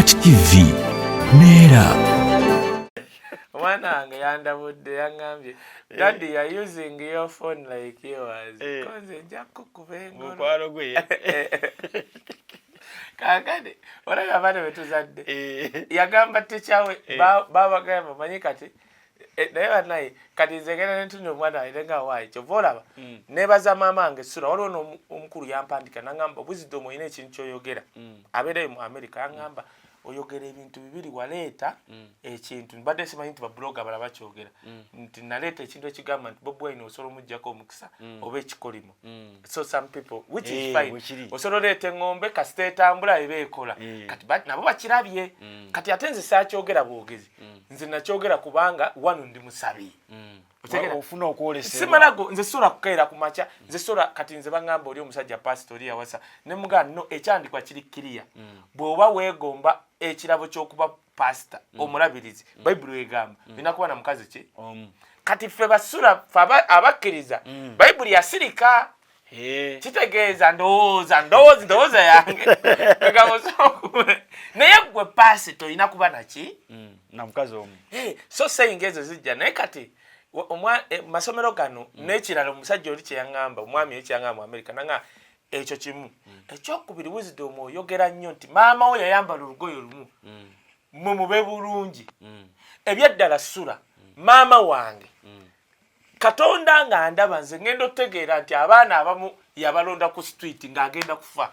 BOCAT TV Nera. Wananga yandabudde yangambye Daddy you're using your phone like yours because njako kubengo mukwano gwe kakade olaba bane betuzadde yagamba techawe baba gamba manyi kati naye naye kati nzegera n'entunyo omwana ayirenga wayi kyovolaba nebaza mama ange SULA waliwo omukulu yampandika nangamba wisdom oyina ekintu kyoyogera abeereyo mu America yangamba oyogera ebintu bibiri waleeta ekintu mbadde simanyi nti babloga abalala bakyogera nti naleeta ekintu ekigamba nti Bobi Wine osobola omuggyako omukisa oba ekikolimo so some people which is fine osobola oleeta eŋŋombe kasita etambula eba ekola kati nabo bakirabye kati ate nze saakyogera bwogezi nze nakyogera kubanga wano ndi musabi ofuna okwolesebwa simalago nze SULA kukeera ku makya nze SULA kati nze bangamba oli omusajja pastori yawasa ne muganda no ekyandikwa kiri kiriya bw'oba weegomba ekirabo ky'okuba pastor omulabirizi bayibuli egamba binakuba na mukazi ki kati ffe ba SULA abakkiriza bayibuli yasirika kitegeeza ndowooza yange naye gwe pastor olina kuba naki na mukazi omu so saying ezo zijja naye kati masomero gano n'ekirala omusajja oli kye yaŋŋamba omwami kye yaŋŋamba mu America nanga ekyo kimu ekyokubiri wisdom oyogera nnyo nti maama we yayambala olugoye lumu mwe mube bulungi ebyaddala SULA maama wange Katonda nga ndaba nze ngenda otegeera nti abaana abamu yabalonda ku street ng'agenda kufa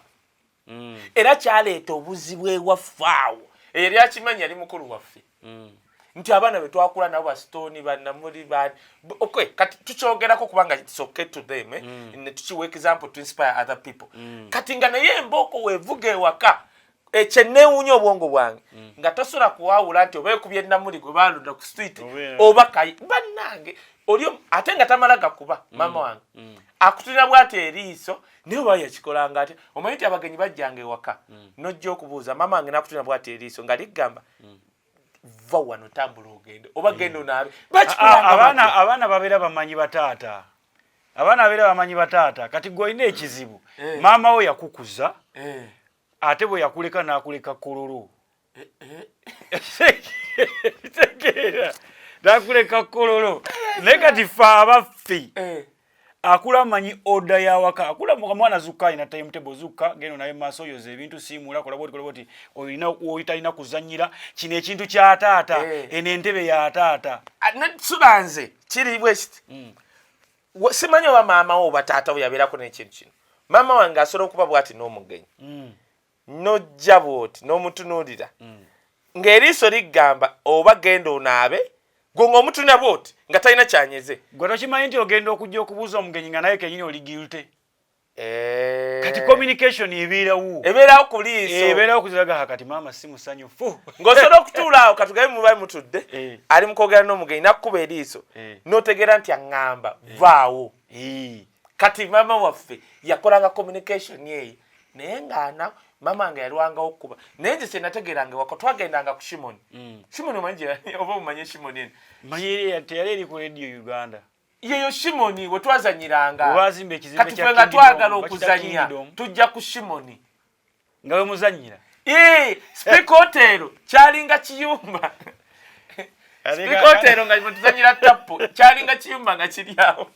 era kyaleeta obuzibu ewaffe awo eyali akimanyi yali mukulu waffe nti abaana be twakula nabo basitoni bannamuli bani okay kati tukyogerako kubanga it's okay to them ne tukiwa example to inspire other people kati nga naye embooko weevuga ewaka ekyenneewuunya obwongo bwange nga tosobola kuwaawula nti oba ekubye ennamuli gwe baalonda ku street oba kayi bannange oli ate nga tamala gakuba maama wange akutulira bw'ati eriiso naye oba yakikolanga ate omanyi nti abagenyi bajjanga ewaka nojja okubuuza maama wange n'akutulira bw'ati eriiso nga ligamba va wano tambula ogende oba genda onaabe abaana babeera bamanyi bataata abaana babeera bamanyi bataata kati gwe olina ekizibu maama we yakukuza ate bwe yakuleka n'akuleka kololo tegeera n'akuleka kololo naye kati ffe abaffe akula manyi oda ya waka akula mwana zuka ina timetable zuka geno naye maaso yoze ebintu simula kola boti oyina oyitalina kuzanyira kino ekintu kya taata ene entebe ya taata subanze kiri west simanyi oba maama wo bataata yabeerako n'ekintu kino maama wange asobola okuba bw'ati n'omugenyi nojja bw'oti n'omutunuulira ng'eriiso ligamba oba genda onaabe gwe ng'omutunula bw'oti nga talina kyanyeze gwe tokimanyi nti ogenda okujja okubuuza omugenyi nga naye kenyini oli guilty kati communication ebeerawo ku liiso ebeerawo kuziraga kati maama si musanyufu ng'osobola okutuula awo katugabe mubaali mutudde ali mu kwogera n'omugenyi nakkuba eriiso n'otegeera nti aŋŋamba vaawo kati maama waffe yakolanga communication eyo naye ng'ana mama wange yalwangawo okuba naye nze kyenategeeranga ewaka twagendanga ku Shimoni Shimoni omanyi oba omanyi Shimoni eno manyi teyali eri ku radio Uganda yeyo Shimoni we twazanyiranga wazimba ekizimbe kati ffe nga twagala okuzanya tujja ku Shimoni nga we muzanyira Speak Hotel kyalinga kiyumba Speak Hotel nga tuzanyira tapo kyalinga kiyumba nga kiri awo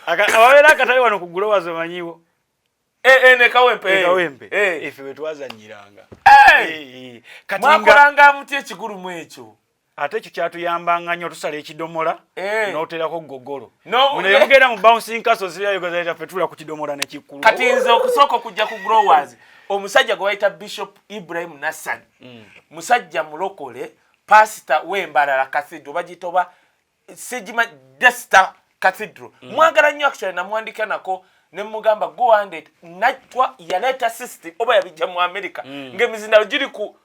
ababeera akatali wano ku Glowers omanyiwo ne kawempe ife wetwazanyiranga kati mwakolanga muti ekigulumu ekyo ate ekyo kyatuyambanga nnyo tusala ekidomola n'oterako gogolo muno yemugenda mu bouncing castle zirayogeza fetula ku kidomola nekikkulu kati nze okusooka okujja ku Growers omusajja gwe bayita Bishop Ibrahim Nassan musajja mulokole pastor w'Embalala Cathedral bagiyita oba Sejima Desta Cathedral mwagala nnyo actually namwandika nako nemugamba go and natwa yaleta system oba yabijja mu America ng'emizindalo giri ku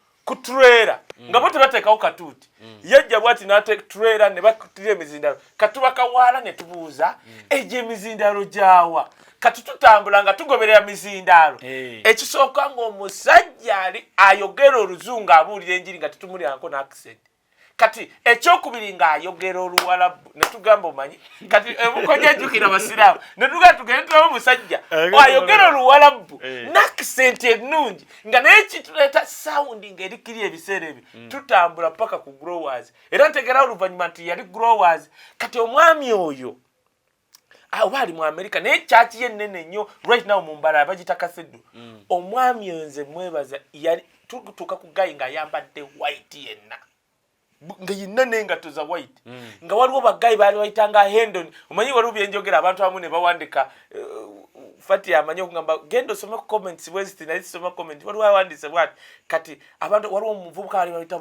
trailer nga bote bateekawo katuuti yajja bwati n'ate trailer ne bakutira emizindalo katuba kawaala ne tubuuza egyo emizindalo gyawa kati tutambula nga tugoberera mizindalo ekisooka ng'omusajja ali ayogera oluzungu abuulira enjiri nga tutumulirako n'accent kati ekyokubiri ng'ayogera Oluwalabu ne tugamba omanyi kati ebukonya jjukira Abasiraamu ne tugamba tugenderamu omusajja ayogera Oluwalabu n'akisenti ennungi nga naye kituleeta sawundi ng'erikiri ebiseera ebyo tutambula paka ku growers era ntegerawo oluvannyuma nti yali growers kati omwami oyo oba ali mu Amerika naye kyaki ye nnene nnyo right now mu mbala bagita Kaseddu omwami oyo nze mwebaza yali tutuuka ku gayi ng'ayambadde white yenna nga yinene engatto za white nga waliwo bagayi baali bayitanga Hendon omanyi waliwo byenjogera abantu abamu ne bawandika fati amanyi okugamba genda osome comments bweziti naye soma comment waliwo awandise bwati kati abantu waliwo omuvubuka ali bayita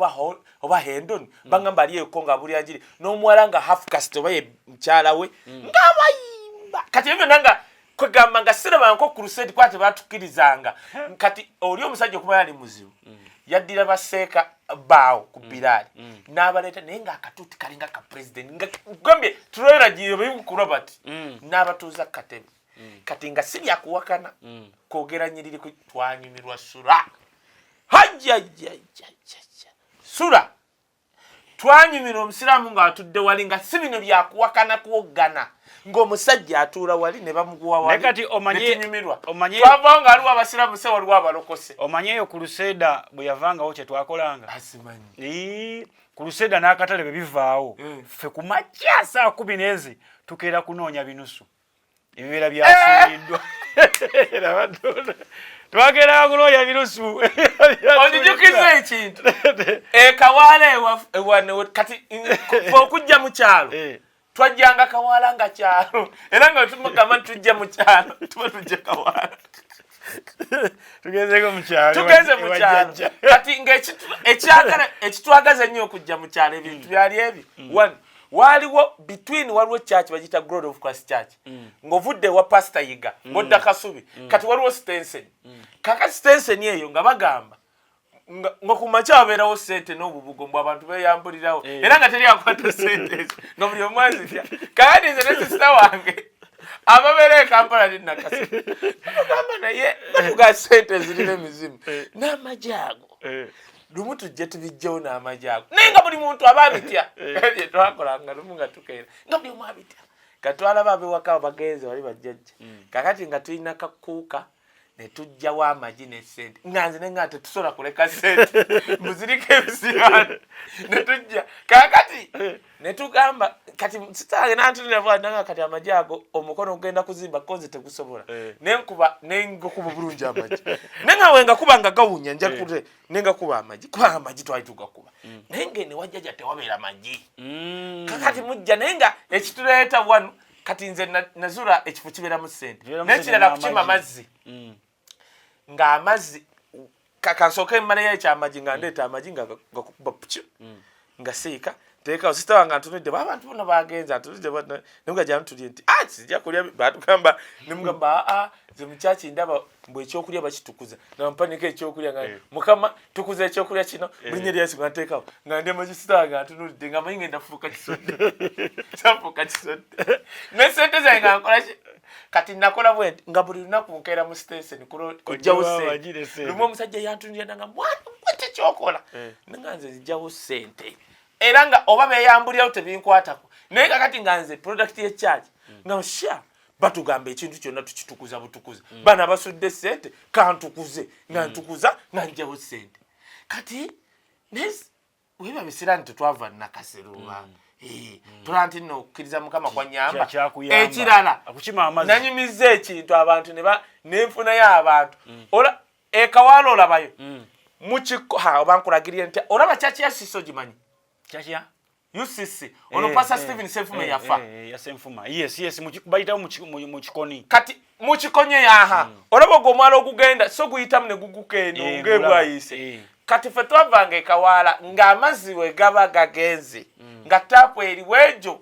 oba Hendon bangamba aliyeko nga bulyanjiri n'omuwala nga half caste oba ye mukyala we ng'abayimba kati ebyo nanga kwegamba nga sirabanko crusade kwate batukirizanga kati oli omusajja okumanya ali muzibu yaddira baseeka baawo ku Bilali n'abaleeta naye ng'akatuuti kalinga ka president nga gambye tulwera giyo bibu Robert n'abatuuza katebe kati nga si byakuwakana kwogera nyiriri twanyumirwa SULA SULA twanyumirwa omusiraamu ng'atudde wali nga si bino byakuwakana kwoggana ng'omusajja atuula wali ne bamuguwa wali kati omanye twavanga waliwo Abasiraamu se waliwo abalokose omanye eyo Crusader bwe yavangawo kye twakolanga asimanyi Crusader n'akatale bwe bivaawo ffe ku makya saa 10 tukeera kunoonya binusu ebibeera byasuuliddwa twakeera kunoonya binusu ondijukiza ekintu Kawaala ewane kati okujja mu kyalo twajjanga Kawaala nga kyalo era nga tumugamba tujja mu kyalo tuba tujja Kawaala tugeze mu kyalo kati ekitwagaza ennyo okujja mu kyalo ebintu byali ebi waliwo between waliwo church bagita Glory of Christ Church ng'ovudde wa Pastor Yiga ng'odda Kasubi kati waliwo Stenson kakati Stenson eyo nga bagamba nga ku makya wabeerawo ssente n'obubugo mbu abantu beeyambulirawo era nga teri akwata ssente ezo nga buli omu azirya kakati nze ne sisita wange ababeera e Kampala linnakasi agamba naye batuga ssente ezirina emizimu n'amagye ago lumu tujje tubijjawo n'amagye ago naye nga buli muntu aba abitya bye twakolanga lumu nga tukeera nga buli omu abitya katwalaba ab'ewaka bagenzi wali bajjajja kakati nga tulina kakuuka ne tujjawo amagi n'essente nga nze ne nga tetusobola kuleka ssente muzirika ebisiraani ne tujja kakati ne tugamba kati sitange n'antuniranga kati amagi ago omukono ogenda kuzimba konze tegusobola nengakuba bulungi amagi naye nga wengakuba nga gawunya nja kute nengakuba amagi kuba amagi twali tugakuba naye ngene wajjaja tewabeera magi kakati mujja naye nga ekituleeta wano kati nze nazula ekifo kibeeramu ssente naye kirala kukima mazzi ng'amazzi kansooka emmalayo ekyamagi nga ndeeta amagi nga gakuba pucyo nga siika teekawo sisita wange antunudde abantu bonna bagenza antunudde nemuga gyamutulye nti sijja kulya batugamba nemugamba ze mukyaki ndaba mbwe ekyokulya bakitukuza nampanika ekyokulya nga mukama tukuza ekyokulya kino bulinnya lyansi nga nteekawo nga ndi amagi sisita wange antunudde nga manyi ngenda fuuka kisodde sanfuuka kisodde n'essente zange nga nkolaki kati nakola bwenti nga buli lunaku nkeera mu station kujjawo ssente lumu omusajja yantunira nanga mwete kyokola nanga nze zijjawo ssente era nga oba beeyambulirawo tebinkwatako naye kakati nga nze product y'ekyaki nga sha batugamba ekintu kyonna tukitukuza butukuza bana basudde ssente kantukuze nga ntukuza nga njjawo ssente kati weba bisiraani tetwava nakaseruba tulanti nno okkiriza mukama kwa nyamba ekirala nanyumiza ekintu abantu nenfunayo abantu Kawaala olabayo obankulagirira nti olaba kyaki ya Siso gimanyi UCC ono Pastor Stephen Senfuma yafa bayitawo mu kikoni kati mu kikonye yaha olaba ogwo omwala ogugenda so guyitamu ne guguka eno ng'ebwayise kati ffe twavanga Kawaala ng'amazzi we gaba gagenze nga taapu eriweejo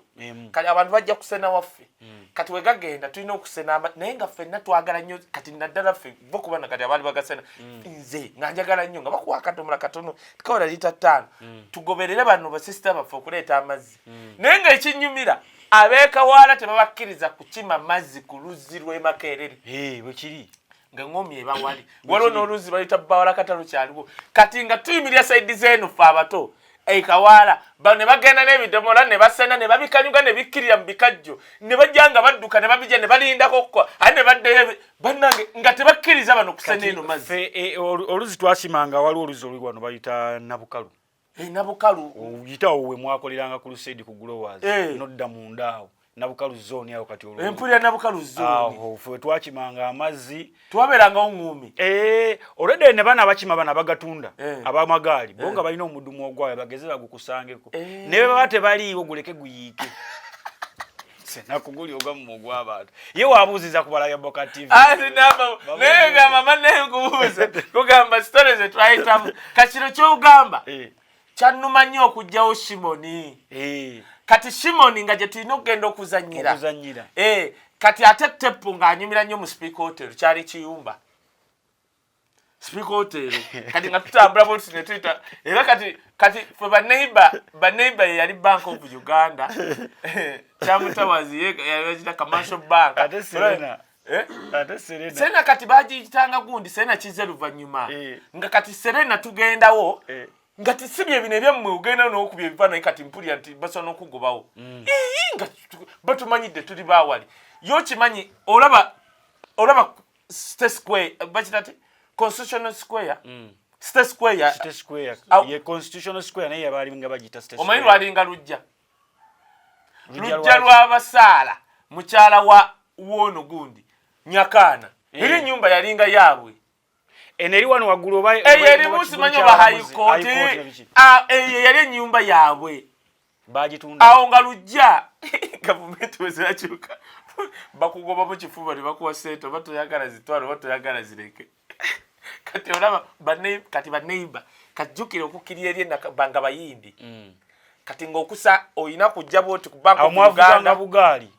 kati abantu bajja kusena waffe kati we gagenda tulina okusena naye nga ffenna twagala nnyo kati naddala ffe bo kubana kati abaali bagasena nze nga njagala nnyo nga bakuwa akadomola katono tukawala lita 5 tugoberere bano basisita baffe okuleeta amazzi naye nga ekinyumira ab'Ekawaala tebabakkiriza kukima mazzi ku luzzi lw'e Makerere bwe kiri nga ngomi ebawali waliwo n'oluzzi balita Bawala kata lukyaliwo kati nga tuyimirira saidi zeenu ffe abato Kawala bane bagenda n'ebidomola ne basena ne babikanyuga ne bikkirira mu bikajjo ne bajjanga badduka ne babija ne balinda kokko ate ne baddeyo bannange nga tebakkiriza bano kusena eno mazzi oluzi twakimanga waliwo oluzi oli wano bayita nabukalu nabukalu uyitawo we mwakoleranga ku Lusedi ku Growers nodda munda awo nabukalu zone awo kati olwo empulira nabukalu zone awo fwe twakimanga amazzi twaberanga ongumi olwedde ne bana abakima bana bagatunda abamagali bonga balina omudumu ogwayo bageze bagukusangeko ne baba tebaliiwo guleke guyiike senakuguli ogamu ogw'abantu ye wabuuziza ku Balaga BOCAT TV naye mama naye nkubuuza kugamba stories zetwayitamu kakino kyogamba kyannuma nnyo okugjawo Shimoni kati Shimoni nga gye tulina okugenda okuzannyira kati ate Teppu ng'anyumira nnyo mu Speaker Hotel kyali kiyumba Speaker Hotel kati nga tutambula bwettu ne tuyita era kati fwe baneiba yali Bank of Uganda kyamutawazi yagita commercial bank ate Serena Serena kati bagiyitanga gundi Serena kize luvannyuma nga kati Serena tugendawo nga tisibye ebino ebyammwe ogenda n'okubya ebifaananyi kati mpulira nti basobola n'okugobawo nga batumanyidde tuli baawali yo kimanyi olaba State Square bakitati Constitutional Square State Square ye Constitutional Square naye yabaali nga bagita State Square omanyi lwalinga lujja lw'abasaala mukyala wa wono gundi Nyakaana eri nyumba yalinga yaabwe eneri wano waggulu oba eri musimanyo ba high court yali ennyumba yaabwe bagitunda awo nga lujja gavumenti wezirakyuka bakugoba mu kifuba ne bakuwa sente oba toyagala zitwala oba toyagala zireke kati olaba kati baneiba kajjukira okukkirira eri nga bayindi kati ng'okusa oyina kujja bwoti ku Bank of Uganda bugaali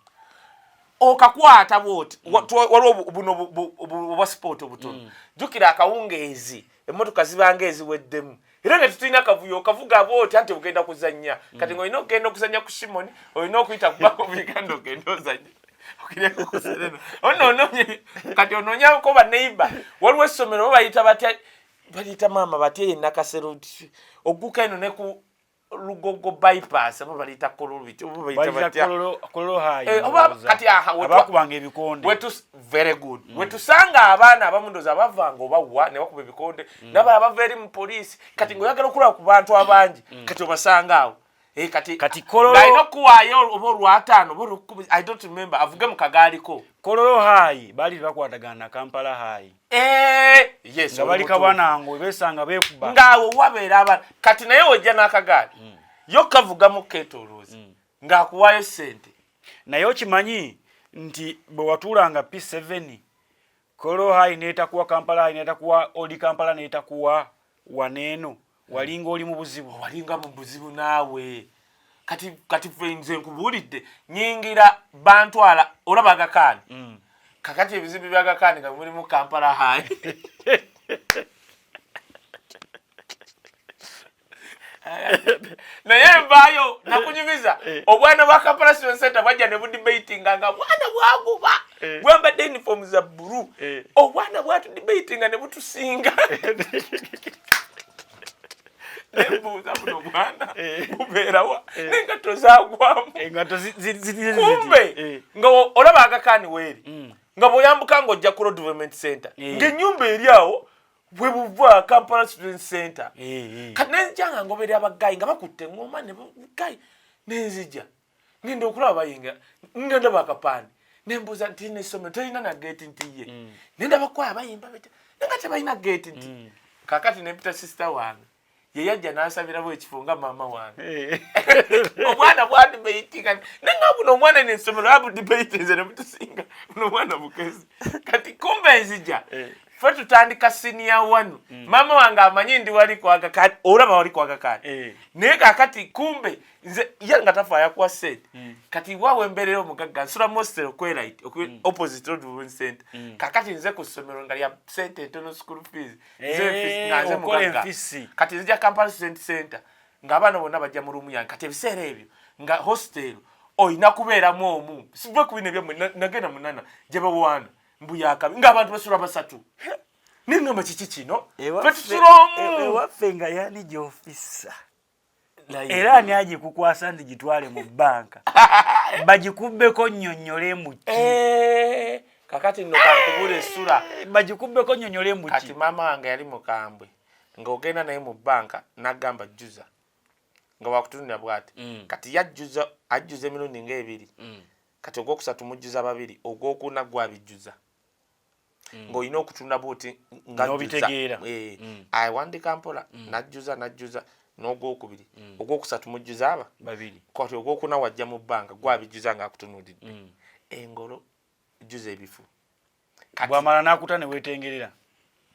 okakwata bwoti waliwo buno obwa sport obutono jjukira akawungeezi emmotoka zibanga eziweddemu era nga tetulina akavuyo okavuga bwoti ante ogenda kuzannya kati ng'olina okugenda okuzannya ku Shimoni olina okuyita ku Bank of Uganda ogenda ozannya okireko ku Serena kati onoonyako baneiba waliwo essomero bayita batya baliyita maama batya ye Nakasero ogguka eno ne ku Lugogo bypass abo baliyita kololubiti obo bayita batya kololo hayi kati abakubanga ebikonde very good wetusanga abaana abamundoza bavanga obawa ne bakuba ebikonde n'abalala bava eri mu poliisi kati ng'oyagala okulaba ku bantu abangi kati obasanga awo kati kololo galina okuwaayo oba olwataano oba olwokkubi I don't remember avuge mu kagaaliko kololo hayi baali bakwatagana na Kampala hayi yes nga bali kabanango besanga beekuba ngaawo wabeera abaana kati naye wojja n'akagaali yo kavugamu ketoloozi ng'akuwaayo ssente naye okimanyi nti bwe watuulanga P7 kololo hayi neetakuwa Kampala hayi neetakuwa oli Kampala neetakuwa waneeno walinga oli mu buzibu walinga mu buzibu naawe kati ffe nze nkubuulidde nyingira bantwala olaba Agakaani kakati ebizibu bya Agakaani nga mulimu Kampala hayi naye mbaayo nakunyumiza obwana bwa Kampala Student Center bajja ne budibatinga nga bwana bwaguba bwambadde uniform za bulu obwana bwatudibatinga ne butusinga nembuuza buno bwana bubeerawa n'engatto zaagwamu kumbe nga olaba Agakaani weeri nga bw'oyambuka ng'ojja ku Road Development Center ng'ennyumba eri awo bwe buva Kampala Student Center kati nenzija nga ngoberera abagayi nga bakutte eŋŋoma ne bagayi nenzija ngenda okulaba bayinga nga ndaba akapande nembuuza nti n'essomero terina na geeti nti ye nendaba kwaya bayimba bete nga tebalina geeti nti kakati nempita sister wange ye yajja n'asabiramu ekifo nga maama wange omwana bwadibayitinga nenga buno omwana n'essomero abudibayitinze ne mutusinga buno omwana bukezi kati kumbe enzija ffe tutandika senior 1 maama wange amanyi ndi wali ku Agakaani olaba wali ku Agakaani naye kakati kumbe nze ye nga tafaayo kuwa ssente kati waawe embeerera omugagga nsula mostel kweright opposite Road Development Center kakati nze ku ssomero nga lya ssente entono school fees nze mugagga kati nzija Kampala Student Center ng'abaana bonna bajja mu ruumu yange kati ebiseera ebyo nga hostel oyina kubeeramu omu siva ku bino ebyammwe nagenda munana gye bawaana mbuyakabi ng'abantu basula basatu nengamba kiki kino fetusula omu ewaffe nga yani gy'ofisa era ani agikukwasa ndi gitwale mu banka bagikubbeko nnyonnyole mu ki kakati nno kankubula essula bagikubbeko nnyonnyole mu ki kati maama wange yali mukambwe ng'ogenda naye mu banka n'agamba jjuza nga wakutunira bw'ati kati ajjuza emirundi ng'ebiri kati ogwokusatu mujjuza babiri ogwokuna gwabijjuza ng'olina okutunda bw'oti ng'obitegeera awandika mpola najjuza n'ogwokubiri ogwokusatu mujjuza aba babiri kati ogwokuna wajja mu banka gwabijjuza ng'akutunuulidde engolo jjuza ebifu bw'amala n'akuta ne weetengerera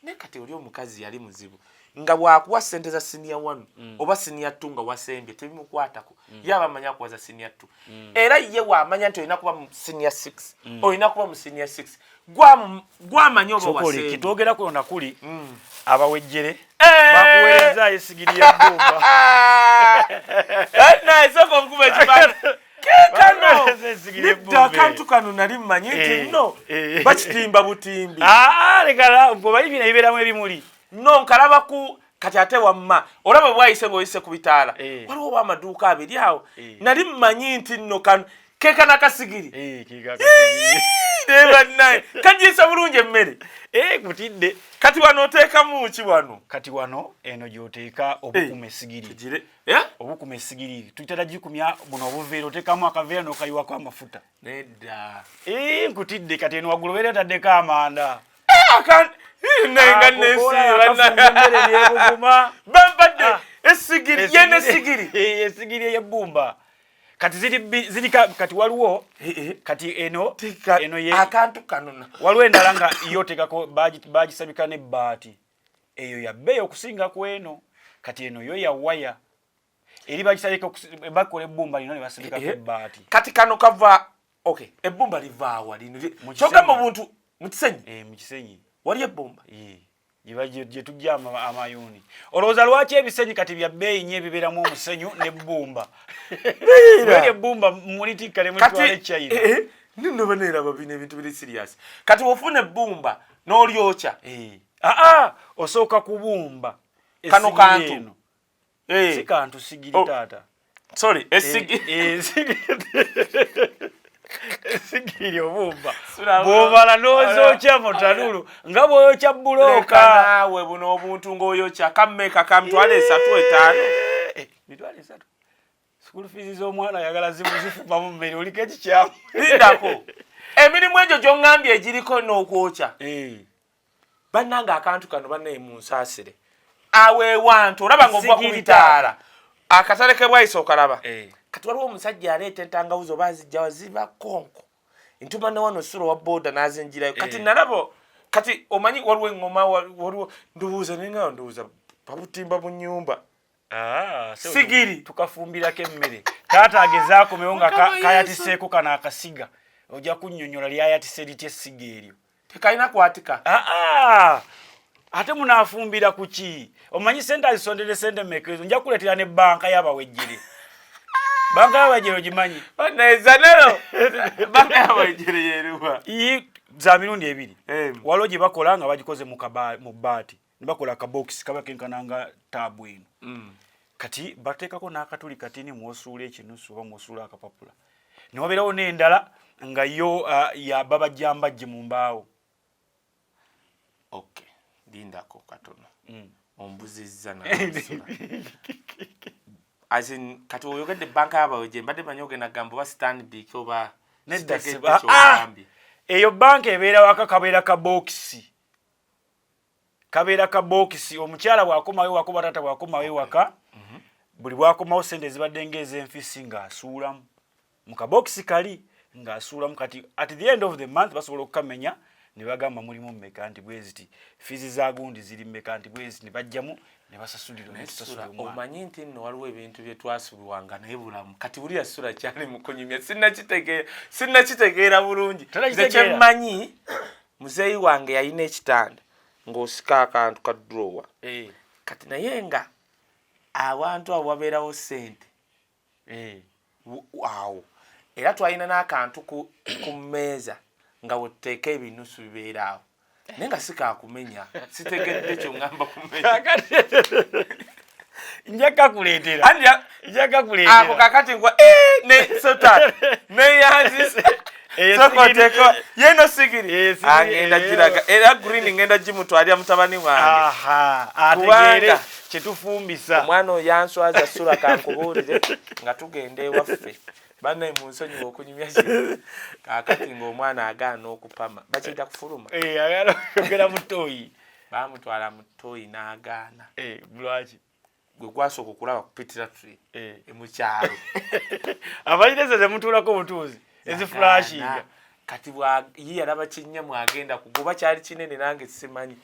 naye kati oli omukazi yali muzibu nga bwakuwa ssente za senior 1 oba senior 2 nga wasembye tebimukwatako yaba amanya kuwaza senior 2 era ye waamanya nti olina kuba mu senior 6 olina kuba mu senior 6 gwamanya oba wasembye kitwogerako nakuli abawejjere bakuweereza esigiri y'ebbumba naesoko nkuba ekifaananyi kekano nedda akantu kano nali mmanyi nti nno bakitimba butimbi lekala obayi bino ebibeeramu ebimuli no nkalaba ku kati ate wamma olaba bwayise ng'oyise ku bitaala waliwo oba amaduuka abiri awo nali mmanyi nti nno kekana kasigiri nebannaye kagiisa bulungi emmere kutidde kati wano oteekamu ki wano kati wano eno gy'oteeka obukuma essigiri obukuma essigiri tutera gikumya buno obuveera oteekamu akaveera n'okayiwako amafuta nedda nkutidde kati eno waggulu obeera taddeko amanda nenga nesibuguma bambadde essigiri yene essigiri essigiri ey'ebbumba kati ziri kati waliwo kati eno akantu kanona waliwo endala nga yo tekako bagisabika n'ebbaati eyo ya bbeeyi okusinga ku eno kati eno yo ya waya eri bagisabika bakola ebbumba lino ne basabikako ebbaati kati kano kava ebbumba livaawa lino kyogamba obuntu mu kisenyi mu kisenyi wali ebbumba gye tujja amayuuni olowooza lwaki ebisenyi kati bya bbeeyi nnyo ebibeeramu omusenyu n'ebbumba weri ebbumba mulitikka ne mutwala ekyayina ninoba neeraba bino ebintu biri sirias kati wofuna ebbumba n'olyokya osooka kubumba kano kantu si kantu sigiri taata sorry esigiri esigiri obumba bw'omala n'ozookya mu tanulu nga bw'oyokya bbulooka naawe buno obuntu ng'oyokya kammeka kamutwala 3-5 mitwala 3 school fees z'omwana ayagala zifuba mu mmere oliko ekikyamu lindako emirimu egyo gy'oŋŋambye egiriko n'okwokya bannanga akantu kano bannaye mu nsaasire aweewantu olaba ng'ova ku bitaala akatale ke bwayise okalaba kati waliwo omusajja aleeta entangawuzi oba azijjawa ziba konko ntuma ne wano sula wa booda n'azinjirayo kati nalabo kati omanyi waliwo eŋŋoma waliwo ndowooza nenga ndowooza babutimba mu nnyumba sigiri tukafumbirako emmere taata agezaakomewo nga kayatiseeko kano akasiga ojja kunnyonnyola lyayatise litya essiga eryo tekalina kwatika ate munaafumbira ku ki omanyi sente azisondere sente mmekezo nja kuleetera ne banka y'abawejjere banka y'abawejjere ogimanyi nezanero banka y'abawejjere yeruwa za mirundi ebiri waliwo gye bakola nga bagikoze mu bbaati ne bakola akabokisi kaba kenkananga taabu eno kati bateekako n'akatuli katini mwosuula ekinusu oba mwosuula akapapula ne wabeerawo n'endala nga yo babajjambajje mu mbaawo lindako katono ombuzizza n'amasula kati oyogedde banka y'abawejjere mbadde manyi ogenda gamba oba Stanbic oba eyo banka ebeera waka kabeera kabokisi omukyala bw'akomawo ewaka oba taata bw'akomawo ewaka buli bw'akomawo sente zibadde ng'ez'enfisi ng'asuulamu mu kabokisi kali ng'asuulamu kati at the end of the month basobola okukamenya ne bagamba mulimu mmeka nti bwe ziti fizi za gundi ziri mmeka nti bwe ziti ne bajjamu ne basasulira n'ekisasulira omwana omanyi nti nno waliwo ebintu bye twasubirwanga naye bulamu kati buli yasula kyali mu kunyumya sinnakitegeera bulungi kyemmanyi muzeeyi wange yalina ekitanda ng'osika akantu ka drowa kati naye nga abantu abo wabeerawo ssente awo era twalina n'akantu ku mmeeza nga woteeka ebinusu bibeera awo naye nga sikaakumenya sitegedde kyoŋŋamba kumenya Njaka kuletera. Njaka kuletera. Ako kakati ngwa ne sota. Ne yanzi. Soko teko yeno sigiri. Angenda jiraga. Era green ngenda jimutwalya mutabani wange. Aha. Ategere kyetufumbisa. Omwana yanswaza SULA kankubulire nga tugende waffe. Bana munsonyi okunyumya kino. Kakati ng'omwana agaana okupama. Bakiyita kufuluma. Agala okugera mutoyi. Bamutwala mutoyi n'agaana. Lwaki? Gwe gwasooka okulaba ku Pitilatory emukyalo. Abalireze zemutuulako obutuuzi eziflashinga. Kati ye yalaba kinnya agenda kugoba kyali kinene nange simanyi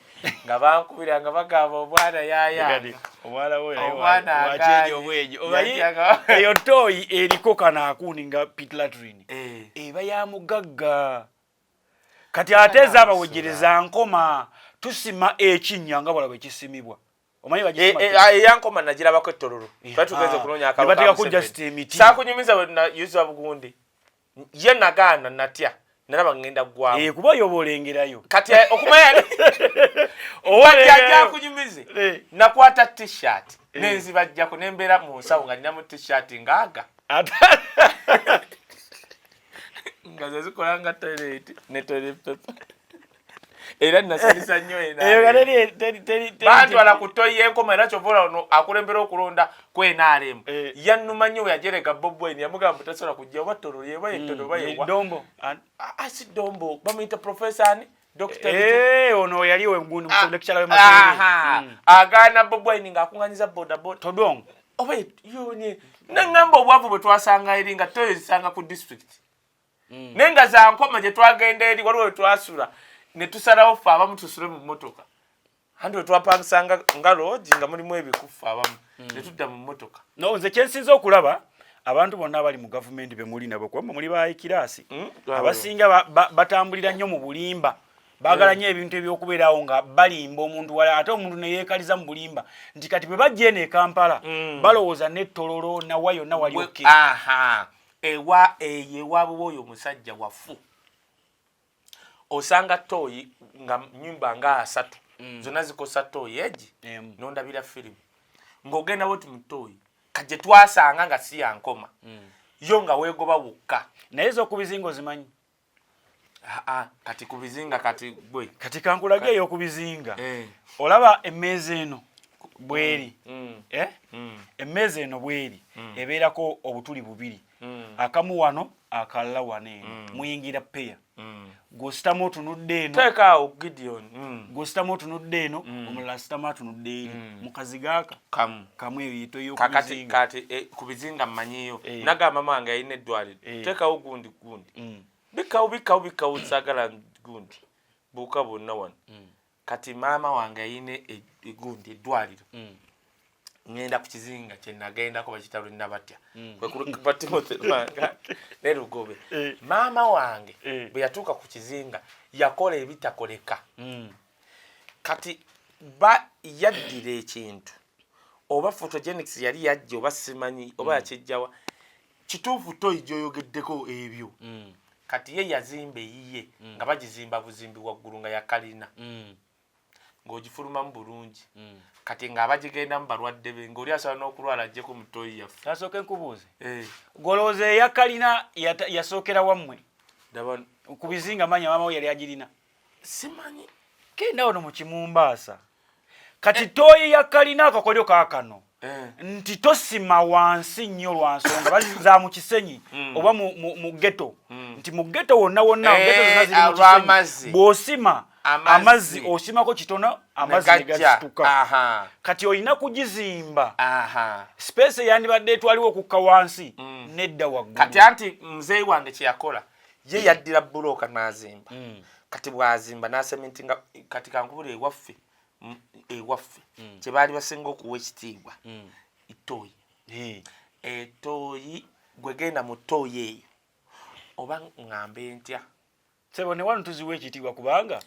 nga bankubira nga bagamba omwana yaayanga. Omwana wakyeri obwejo. Eyo toyi eriko kanaakuuni nga Pitilatory. Eba ya mugagga. Kati ate ez'abawejereza nkoma tusima ekinnya nga bwala bwe kisimibwa. Omanyi bagisima. Yankoma nagirabako ettololo. Twatugeze okunoonya akalulu. Bateka ku just emiti. Saakunyumiza we yuza bugundi. Ye nagaana natya. Nalaba ngenda gwamu. Kuba yoba olengerayo. Kati okumanya owajja kunyumize. Nakwata t-shirt. Nenzibajjako nembeera mu nsawo nga ninamu t-shirt ngaaga. Nga zezikola nga toilet ne toilet paper. Era nasalisa nnyo bantwala ku toyi y'enkoma era kyovola ono akulembera okulonda kwenaalemu yannuma nnyo yajereka Bob Wine yamugamba tasobola kujja oba ttolo yeba yettono oba yewa Dombo asi Dombo bamuyita professor ani Dr. ono yali wegundi musolekitala w'Emakerere agaana Bob Wine ng'akunganyiza bodaboda Todongo oba yoni nangamba obwavu bwe twasanga eri nga toyi zisanga ku district nenga za nkoma gye twagenda eri waliwo we twasula ne tusalawo ffe abamu tusule mu mmotoka handi we twapangisanga nga lodge nga mulimu ebikufu abamu ne tudda mu mmotoka. No nze kyensinza okulaba abantu bonna abali mu gavumenti be muli nabo kuba muli ba kirasi abasinga batambulira nnyo mu bulimba baagala nnyo ebintu ebyokubeerawo nga balimba omuntu wala ate omuntu ne yeekaliza mu bulimba nti kati bwe bajja eno e Kampala balowooza n'ettololo nawa yonna wali oke. Ewaabwe oyo omusajja wafu osanga toyi nga nyumba nga 3 zonna zikosa toyi egi nondabira firimu ng'ogenda woti mu toyi kajje twasanga nga si yankoma yo nga weegoba wokka naye z'okubizinga ozimanyi kati kubizinga kati gwe kati kankulage ey'okubizinga olaba emmeeza eno bweri emmeeza eno bweri ebeerako obutuli bubiri akamu wano akalala wano eno muyingira peya gositamu otunudde eno teekaawo Gideon gositamu otunudde eno omulala sitamu atunudde eri mukazi gaaka kamu eyo yito y'okubizinga kati kubizinga mmanyiyo nagamba mama wange yalina eddwaliro teekaawo gundi bikawo saagala gundi buuka bonna wano kati maama wange yalina egundi eddwaliro ngenda ku kizinga kye nagendako bakitalo nabatya kwekulukuba Timothy Lwanga ne Lugobe maama wange bwe yatuuka ku kizinga yakola ebitakoleka kati yaddira ekintu oba photogenics yali yajja oba simanyi oba yakijjawa kituufu toyi gyoyogeddeko ebyo kati ye yazimba eyiye nga bagizimba buzimbi waggulu nga yakalina ng'ogifulumamu bulungi kati ng'abagigenda mu balwadde be ng'oli asobola n'okulwala ajjeko mu toyi yaffe. Asooke nkubuuze golooza eyakalina yasookera wammwe ku bizinga manya maama we yali agirina simanyi genda wano mu Kimumbaasa kati toyi yakalina akakolyo kaakano nti tosima wansi nnyo lwa nsonga baziza mu kisenyi oba mu ghetto nti mu ghetto wonna ghetto zonna ziri mu kisenyi bw'osima amazzi osimako kitono amazzi negasituka kati olina kugizimba space yandibadde etwaliwo okukka wansi nedda waggulu kati anti muzeeyi wange kye yakola ye yaddira bulooka n'azimba kati bw'azimba n'asementinga kati kankubula ewaffe kye baali basinga okuwa ekitiibwa etoyi etoyi gwe genda mu toyi eyo oba ŋŋambe ntya sebo ne wano tuziwe ekitiibwa kubanga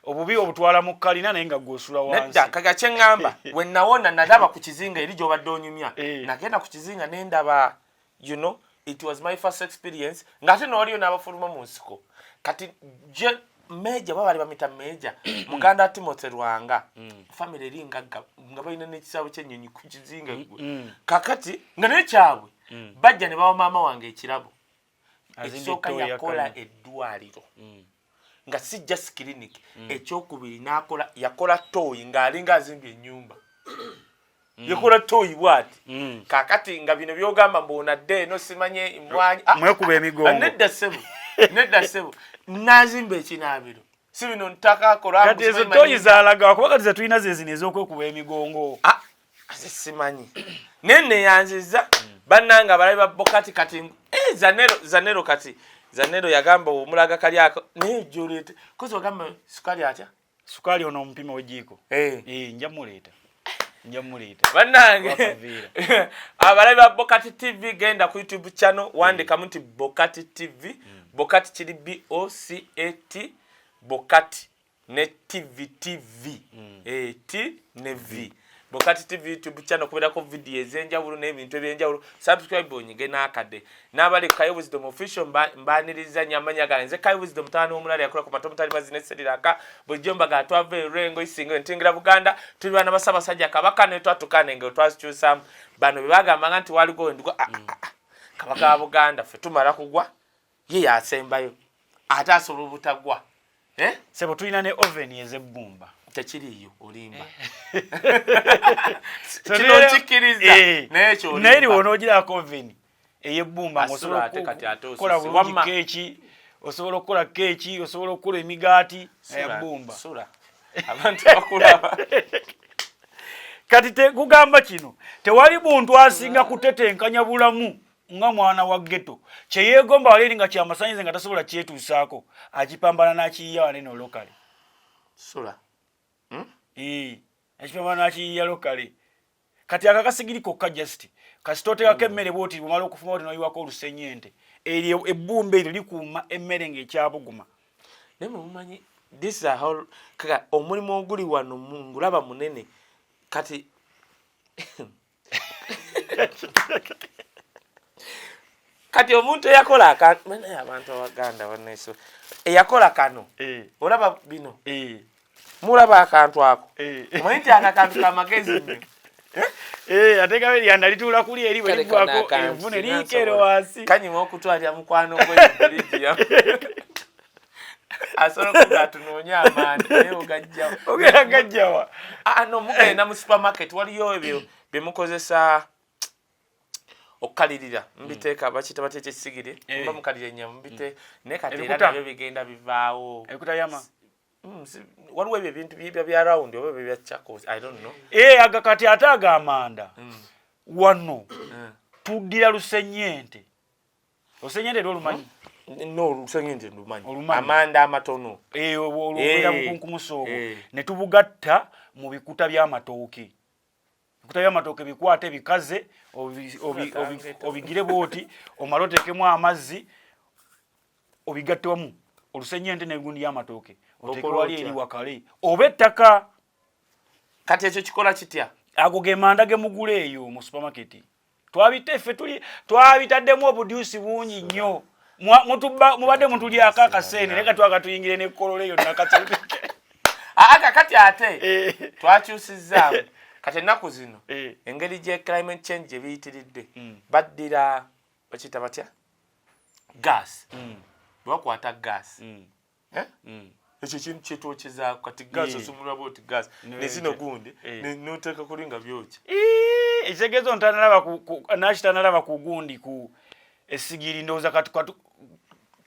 obubi obutwala mu kalina naye nga gwosula wansi nedda kaga kye ŋŋamba we nawona nalaba ku kizinga eri gy'obadde onyumya nagenda ku kizinga ne ndaba you know it was my first experience ng'ate n'oliyo n'abafuluma mu nsiko kati meja baba bamita meja muganda Timothy Rwanga family eringa nga balina n'ekisabo ky'ennyonyi ku kizinga kakati nga n'ekyabwe bajja ne bawa maama wange ekirabo ekisooka yakola eddwaliro nga si just clinic ekyokubiri n'akola yakola toyi ng'alinga azimbye ennyumba yakola toyi bwati kakati nga bino byogamba mbonadde no simanye imwanyi mwekuba emigongo nedda sebo nazimba ekinaabiro si bino ntaka akola kati ezo toyi zaalaga kuba katizetulina zezino ez'okwekuba emigongo simanyi nene yanziza bannanga balabi ba BOCAT kati zanero kati zanero yagamba omulaga kali ako nejolete kozo gamba sukali atya sukali ono mpima wejiko njamuleta bannange abalabi ba BOCAT TV genda ku YouTube channel wandika muti BOCAT TV BOCAT kiri BOCAT BOCAT ne TV T ne V BOCAT TV YouTube channel kubera ko video ezenjawulo n'ebintu ebyenjawulo subscribe onyige n'akade n'abali Kai Wisdom official mbaniriza nyamanya ganze Kai Wisdom tano omulali yakola ku matomo tali mazine seriraka bujomba gatwave rengo isingo ntingira Buganda tuli bana basaba sajja kabaka ne twatukane ngo twasikyusa bano bibagamba nti waligo ndiko kabaka wa Buganda fe tumala kugwa ye yasembayo atasobola butagwa sebo tulina ne oven yezebbumba tekiriyo olimba kino chikiriza necho nairi wonogira oven eyebbumba osobola kola bulungi keeki osobola kola keeki osobola kola emigaati eyebbumba sura abantu bakulaba kati te kugamba kino tewali muntu asinga kutetenkanya bulamu nga mwana wa ghetto kyeyegomba waliri nga kyamasanyize nga tasobola kyetuusaako akipambana n'akiyiya wanene lokale sura akipambana n'akiyiya lokale kati akakasigiri kokka just kasitoteekako emmere bwoti bumala okufuma oti noyiwako olusenyente eryo ebbumba eryo likuuma emmere ng'ekyabuguma naye mumanyi this is a whole kaka omulimu oguli wano ngulaba munene kati kati omuntu yakola akantu mene abantu abaganda baneso eyakola kano olaba bino mulaba akantu ako omanyi akantu kamagezi nnyo ate kabiri yandalitula kuli eri bwe ligwako envune liikero wansi kanyuma okutwalira mukwano gw'ebirigiya asobola kugatunoonya amaani naye ogajjawa no mugenda mu supermarket waliyo ebyo byemukozesa okukalirira mbiteeka bakita bateeka essigiri mba mukalira ennyama mbite naye kati era nabyo bigenda bivaawo ekutayama waliwo ebyo ebintu bya rawundi oba ebyo bya chakos I don't know agakati ate agamanda wano tuddira lusenyente lusenyente lwolumanyi no lusenyente lumanyi amanda amatono olwera bukunkumuso ne tubugatta mu bikuta by'amatooke bikuta by'amatooke bikwate bikaze obigire bwoti omala oteekemu amazzi obigatte wamu olusenyente n'egundi y'amatooke oteeke wali eri wakale oba ettaka kati ekyo kikola kitya ago ge manda ge mugula eyo mu supermarket twabitefe twabitaddemu obudyusi bungi nnyo mubadde mutulyako akasente naye katwakatuyingire nekkololo eyo nakateke kati ate twakyusizaamu kati ennaku zino engeri gye climate change gye biyitiridde baddira bakiyita batya gas bakwata gas ekyo kintu kyetwokyeza kati gas osumulwa bwoti gas nezino gundi noteeka kulinga byokya ekitegeezo nakitanalaba ku gundi ku essigiri ndowooza kati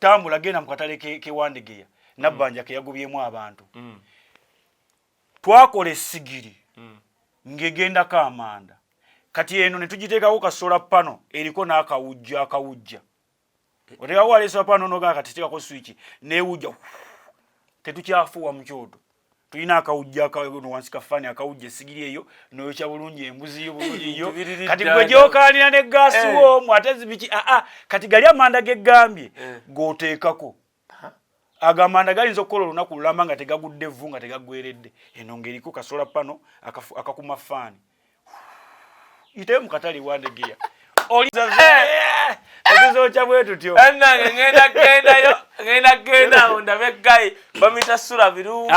tambula genda mu katale kewandegeya nabbanja keyagobyemu abantu twakola essigiri ng'egendako amanda kati eno ne tugiteekako kasola pano eriko n'akawujja oteekako waleesola pano nogaa kati teekako switch neewujja tetukyafuuwa mu kyoto tulina akawujja wansi kafaani akawujja essigiri eyo noyokya bulungi embuzi yo bulungi yo kati gwe gyokaanira ne gaasi wo ate zibiki kati gali amanda geggambye gooteekako agamanda galinza okukola olunaku lulamba nga tegagudde vvu nga tegaggweredde eno ng'eriko kasola pano akakuma faani iteyo mu katale wandegeya Tuzocha bwetu tyo. Nange ngenda genda ondabe guy bamita SULA birungo.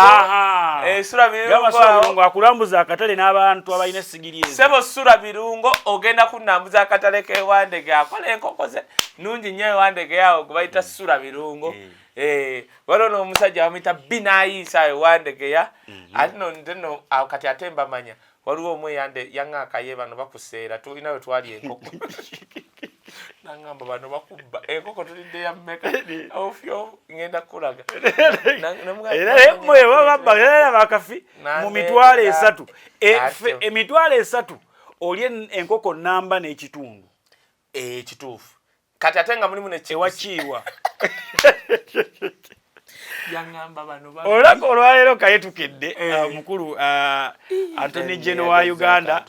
SULA birungo. SULA birungo akulambuza akatale n'abantu abalina sigiri ezo. Sebo SULA birungo ogenda kunambuza akatale ke wandege akola enkoko ze nungi nnyo wandege yawo kubayita SULA birungo. Walono omusajja bamita Bina isa wandege ya. Ati no kati atemba manya. Waliwo omweyande yang'akaye bano bakuseera tulina we twali enkoko. Nangamba bano bakubba enkoko tulidde ya mmeka ofyo ngenda kulaga. Era mwe baba bakafi mu mitwalo esatu. Emitwalo esatu olye enkoko namba n'ekitundu. Kituufu. Kati atenga mulimu ne ewakiiwa. Yangamba bano baba. Olako olwaleero kayetukedde mukulu Antony Geneva wa Uganda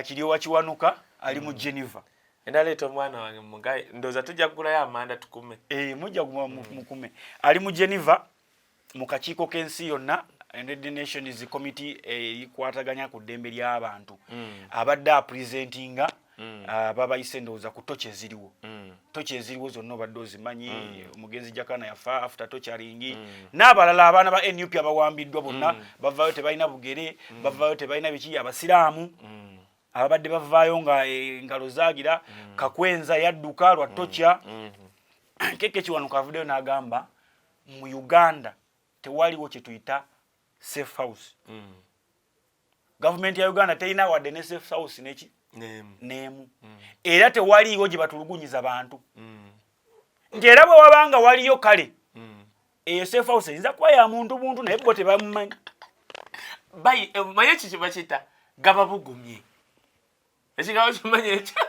kiriwa kiwanuka ali mu Geneva. Endaleeta omwana wange mugaye ndoza tujja kugulayo amanda tukume. Mujja mukume. Ali mu Geneva mu kakiiko k'ensi yonna United Nations Committee ekwataganya ku ddembe ly'abantu. Abadde presentinga babayise ndowooza ku tochi eziriwo. Tochi eziriwo zonna obadde ozimanyi omugenzi Jakana yafa after torturing n'abalala abaana ba NUP abawambiddwa bonna bavaayo tebalina bugere bavaayo tebalina biki abasiraamu abadde bavaayo nga engalo zaagira kakwenza yadduka lwa tocha keke kiwanuka video n'agamba mu Uganda tewaliwo kye tuyita safe house. Government ya Uganda terina wadde ne safe house neki nemu. Era tewaliwo gye batulugunyiza bantu. Ngera bwe wabanga waliyo kale. Eyo safe house inza kuba ya muntu buntu naye bo tebamumanyi. Bayi maye kikiba kita gaba bugumye. Ekigawo kimanye ekyo.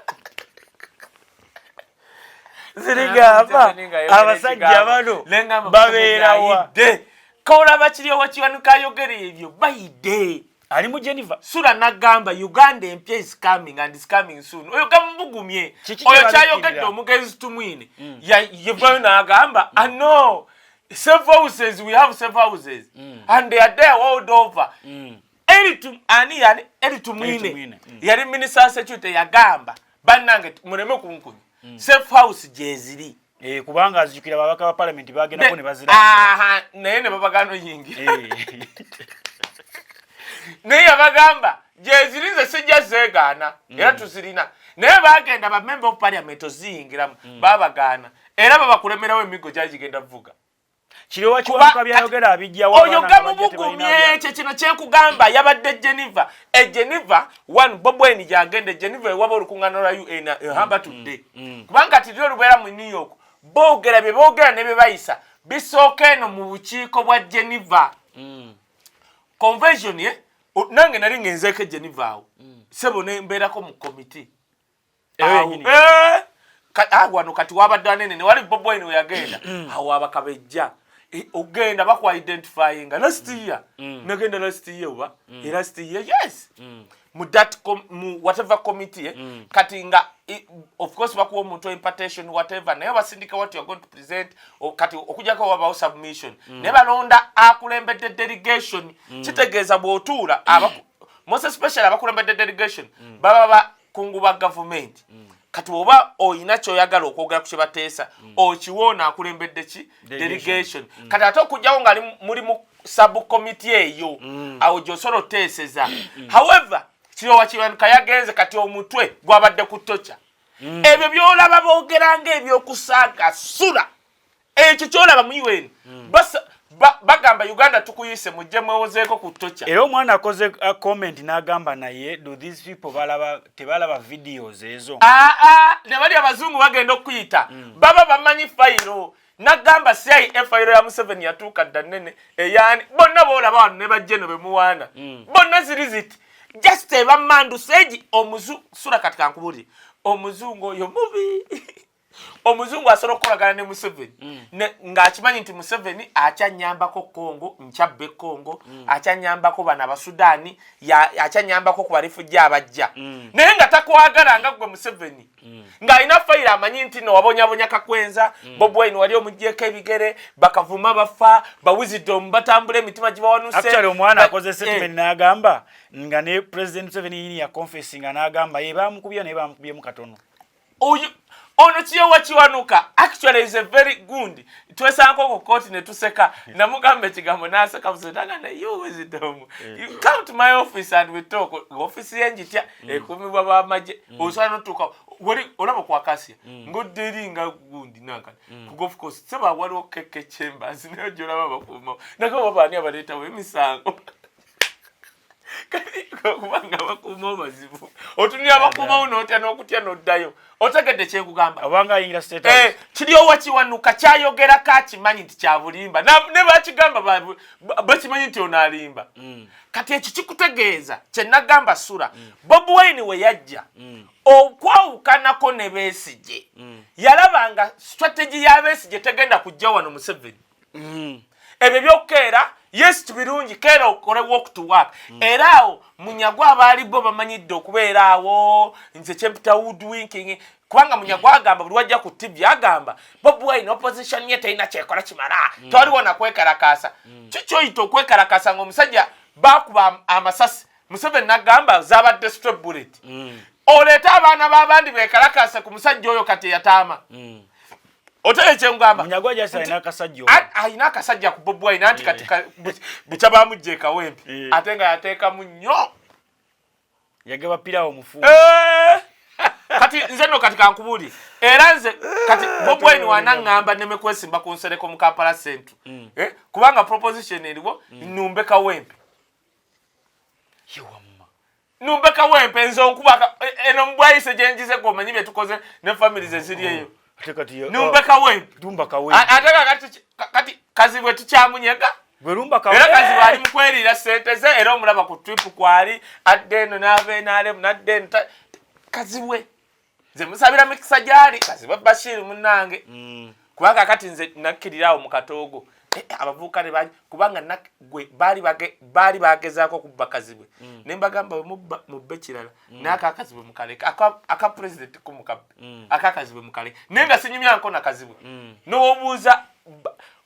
Zirigamba abasajja bano babeerawa. Kola bakiri owakiwanuka yogere ebyo bayide. Ali mu Geneva. SULA nagamba Uganda empya is coming and is coming soon. Oyo gamubugumye. Oyo kyayogedde omugenzi tumwine. Yevayo nagamba, no. Safe houses, we have safe houses. And they are there all over. Eritu mwine. Yali minister security yagamba. Bannange muleme kunkunya. Safe house jeziri. Kubanga azijukira babaka ba parliament bagenda ko ne bazira. Naye ne babagano yingi. Naye abagamba jezirize sijja zegaana era tuzirina. Naye bagenda ba member of parliament ozingiramu babagaana. Era babakulemerawo emigo gyagigenda vuga. Kiriwa kiwanuka byayogera abijja wa oyo gamubugumye kino kyekugamba yabadde Geneva. Geneva one Bobweni gyagende Geneva ewaba olukungano lwa UN hamba tudde. Kubanga tiriyo lubeera mu New York. Boogera bye boogera ne bye bayisa bisooka eno mu bukiiko bwa Geneva. Convention nange nali ngenzeeko Geneva awo. Sebo ne mbeerako mu committee. Wano kati wabadde anene ne wali Bobweni we yagenda. Awo abakabejja. Ogenda bakwa identifying last year. Negenda last year wa. Last year yes. Mu whatever committee kati nga of course bakuwa omuntu impartation whatever naye basindika what you are going to present kati okujjako waba submission ne balonda akulembedde delegation kitegeeza bw'otuula most especially abakulembedde delegation baba kunguba government kati oba oyina kyoyagala okwogera ku kyebateesa okiwoona akulembedde ki delegation kati ate okujjawo nga muri mu subcommittee eyo awo gy'osobola oteeseza however kirowa kiwanuka yagenze kati omutwe gwabadde ku tocha ebyo byolaba boogera ng'ebyokusaaga SULA ekyo kyolaba mu UN bagamba Uganda tukuyise mujje mwewozeeko ku tocha. Era omwana akoze comment n'agamba naye do these people tebalaba videos ezo. Ne bali abazungu bagenda okuyita baba bamanyi fayiro nagamba CIA fayiro ya Museveni yatuuka dda nnene eyani bonna boolaba wano ne bajje no bemuwaana bonna ziriziti just ebamandu seji SULA kati kankubuli omuzungu oyo mubi omuzungu asobola okukolagana ne Museveni ng'akimanyi nti Museveni akyanyambako Congo nkyabbe Congo akyanyambako bano Abasudaani akyanyambako ku barifuji abajja naye nga takwagala nga gwe Museveni ng'alina fayiro amanyi nti no wabonyabonya kakwenza Bobweni wali omuggyeko ebigere bakavuma bafa bawizidomu batambula emitima gibawanuse. Actually omwana akoze statement n'agamba nga ne President Museveni yini ya confessing n'agamba ye bamukubya naye bamukubyemu katono. ono kiyo wakiwanuka actually is a very good twesanko ko court ne tuseka namugambe kigambo naseka busitanga na you wisdom you come to my office and we talk office yenjitya ekumibwa bamaje osana tuka wali olaba kwa kasia ngodiringa gundi nanka of course seba wali okeke chambers ne jola baba kuma nako baba abaleta we misango kubanga bakuma bazibu otunya abakuma uno otya n'okutya n'oddayo otegedde kyekugamba abanga yingira state kiriyo wakiwanuka kyayogera kakimanyi nti kya bulimba ne bakigamba bakimanyi nti ono alimba kati ekyo kikutegeeza kye nagamba SULA Bobi Wine we yajja okwawukanako ne Besigye yalabanga strategy ya Besigye tegenda kujja wano Museveni ebyo byokkeera yes tubirungi kera okole walk to work era awo Munyagwa abaali bo bamanyidde okubeera awo nze kyempita woodwinking kubanga Munyagwa agamba buli wajja ku TV agamba Bobi Wine opposition ye terina kyekola kimala toliwo na kwekalakasa kikyoyita okwekalakasa ng'omusajja bakuba amasasi Museveni nagamba zabadde straight bullet oleeta abaana b'abandi bekalakasa ku musajja oyo kati yataama otele kyengamba Munyagwa jasa ina kasajja aina kasajja ku Bobi Wine anti katika buchaba mujje kawempe atenga yateka munyo yageba pirawo mufu kati nze no katika nkubuli era nze kati Bobi Wine wanangamba nemekwesimba ku nsereko mu Kampala Central kubanga proposition eriwo numbe kawempe numbe kawempe nzo nkuba eno mbwayise jenjize ko manyibe tukoze ne families eziriyo numbe kawempe dumba kawempe ataka kati kazi bwe tukyamunyega Gwerumba kawempe era kazi bali mukwerira sente ze era omulaba ku trip kwali addeno nave nale munadden kazi bwe ze musabira mikisa jali kazi bwe Bashir munange kubanga kati nze nakkirirawo mu Katogo abavuka ne baji kubanga gwe bali bagezaako kubba kazi bwe nembagamba mu bekirala naka kazi bwe mukaleka aka president ku mukabbe aka kazi bwe mukaleka nenga sinyumya nko na kazi bwe no obuuza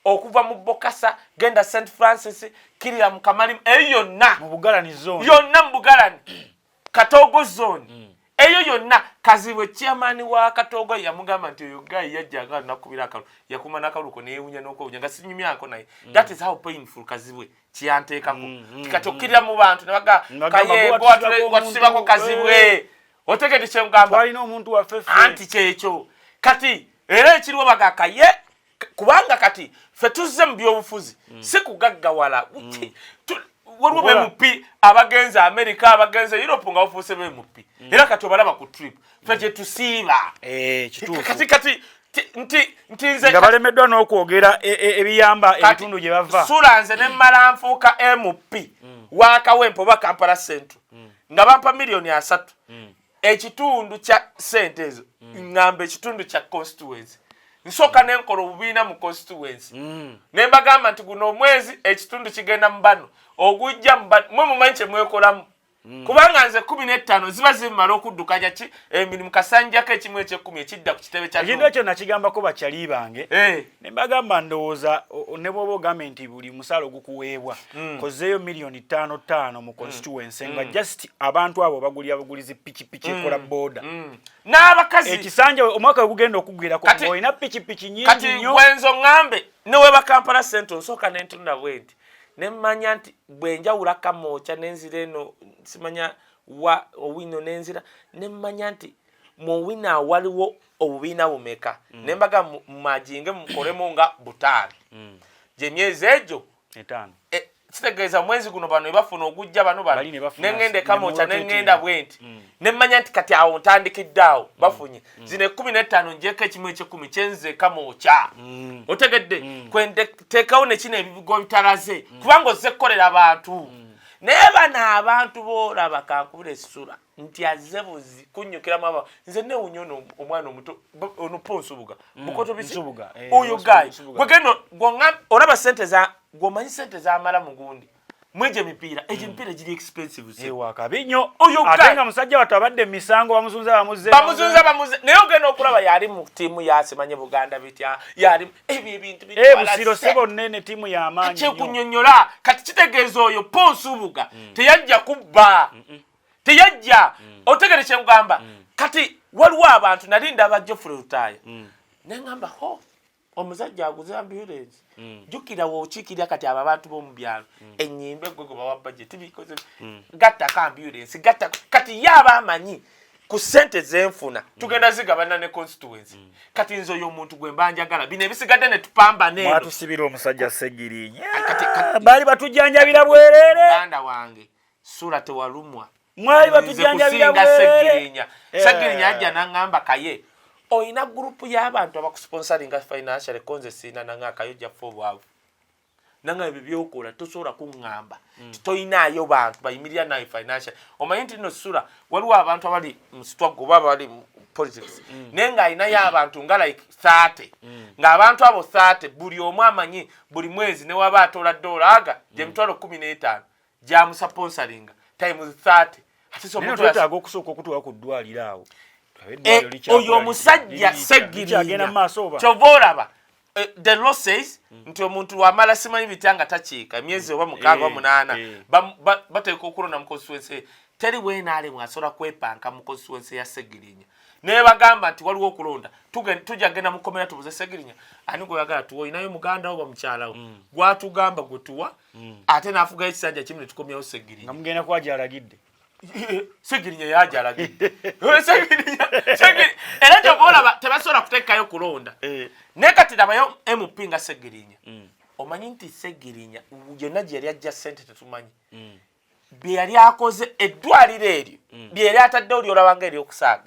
okuva mu Bokasa genda St Francis kirira mu Kamali eyo na mu Bugalani zone yonna mu Bugalani Katogo zone eyo yonna kazi bwe chairman wa Katogo yamugamba nti oyo guy yajjaga nakubira akalu yakuma nakaluko ne yunya noko unyanga sinyumya nko naye that is how painful kazi bwe kiyanteeka ko kikatokirira mu bantu ne baga kaye bwatulibako kazi bwe otegede kyengamba balina omuntu wa fefe anti kyekyo kati era ekiriwo baga kaye kubanga kati fe tuzze mu byobufuzi si kugaggawala waliwo bemupi abagenza America abagenza Europe nga bafuuse bemupi era kati obalaba ku trip fe kye tusiiba kituufu kati nti nze nga balemeddwa n'okwogera ebiyamba ebitundu gye bava SULA nze ne mmala nfuuka MP wa Kawempe oba Kampala Central nga bampa miliyoni 3 ekitundu kya sente ezo ngamba ekitundu kya constituency nsoka nenkola obubiina mu constituency nembagamba nti guno omwezi ekitundu kigenda mu bano ogujja mwe mumanyi kye mwekolamu kubanga nze 15 ziba zimala okuddukanya emirimu kasanjako ekimu eky'ekkumi ekidda ku kitebe kya ekintu ekyo nakigambako bakyali bange nembagamba ndowooza ne bw'oba ogambe nti buli musaala ogukuweebwa kozeeyo miliyoni 5 mu constituency nga just abantu abo bagulizi pikipiki ekola boda n'abakazi ekisanja omwaka ogugenda okugwirako ng'olina pikipiki nyingi nnyo kati gwenzo ŋŋambe newe ba Kampala Central nsooka n'entunda bwenti nemmanya nti bwenjawula kamooca n'enzira eno simanya wa owino n'enzira nemmanya nti mu Owino waliwo obubiina bumeka nembaga mumajinge mukolemu nga butaali gyemyezi egyo 5 kitegeeza mwezi guno bano ebafuna ogujja bano nengende kamooca nengenda bwenti nemmanya nti kati awo ntandikidde awo bafunye zino 15 njeko ekimu eky'ekumi kyenze kamooca otegedde kwenteekawo nekino ebibigo bitalaze kubanga ozze kukolera abantu naye bano abantu boolaba kankubira SULA nti azze buzi kunnyukiramu aba nze newunyo omwana omuto ono Ponsubuga mukoto bisubuga oyo gayi gwegeno olaba sente za gwomanyi sente zamala mugundi mweje mipiira egyo mipiira giri expensive ewa kabinyo ate nga musajja wattu abadde misango bamusunza bamuze naye ogenda okulaba yali mu ttiimu yasimanye Buganda bitya yali ebyo ebintu busiro sebo nnene ttiimu y'amaanyi kyekunnyonnyola kati kitegeeza oyo Ponsubuga teyajja kubba teyajja otegere kyengamba kati waliwo abantu nali ndaba Geoffrey Rutaya nengamba ho omusajja aguze ambulance jukira wo chikira kati aba bantu bo mu byalo enyimbe gwe bawa budget bikoze gatta ka ambulance gatta kati yaba amanyi ku sente zenfuna tugenda zigabana ne constituency kati nzo yo muntu gwe mbanjagala bine bisigadde ne tupamba ne mwatusibira omusajja Segirinya bali batujjanjabira bwerere banda wange SULA tewalumwa mwali batujjanjabira bwerere Segirinya ajja nangamba kaye oyina group y'abantu abakusponsoringa financial consesina nanga kayoja fobwavu nanga ebibyokola tosobola kungamba toyinaayo bantu bayimirira nayo financial omanyi nti no SULA waliwo abantu abali msitwago baba bali politics nenga ayinayo abantu nga like 30 nga abantu abo 30 buli omu amanyi buli mwezi ne waba atola dola aga je mitwalo 15 jamu sponsoringa times 30 atiso omuntu yatago okusooka okutuwa ku ddwaliro awo oyo musajja Segirinya chovoraba the law says nti omuntu wamala simanyi bitanga tachiika emyezi oba mukaaga munana bateeka okulonda mu constituency teri wenaale mwasola kwepanka mu constituency ya Segirinya ne bagamba nti waliwo okulonda tujagenda mukomera tubuze Segirinya ani gwe yagala tuwo inayo muganda oba mukyalawo gwatugamba gwe tuwa ate naafuga ekisanja kimu ne tukomyawo Segirinya nga mugenda kwajalagidde Segirinya yajalagidde Segirinya era tobola tebasobola kuteekayo kulonda ne kati dabayo MP nga Segirinya omanyi nti Segirinya yonna gye yali ajja ssente tetumanyi bye yali akoze eddwaliro eryo bye yali ataddewo lyolabanga eryokusaaga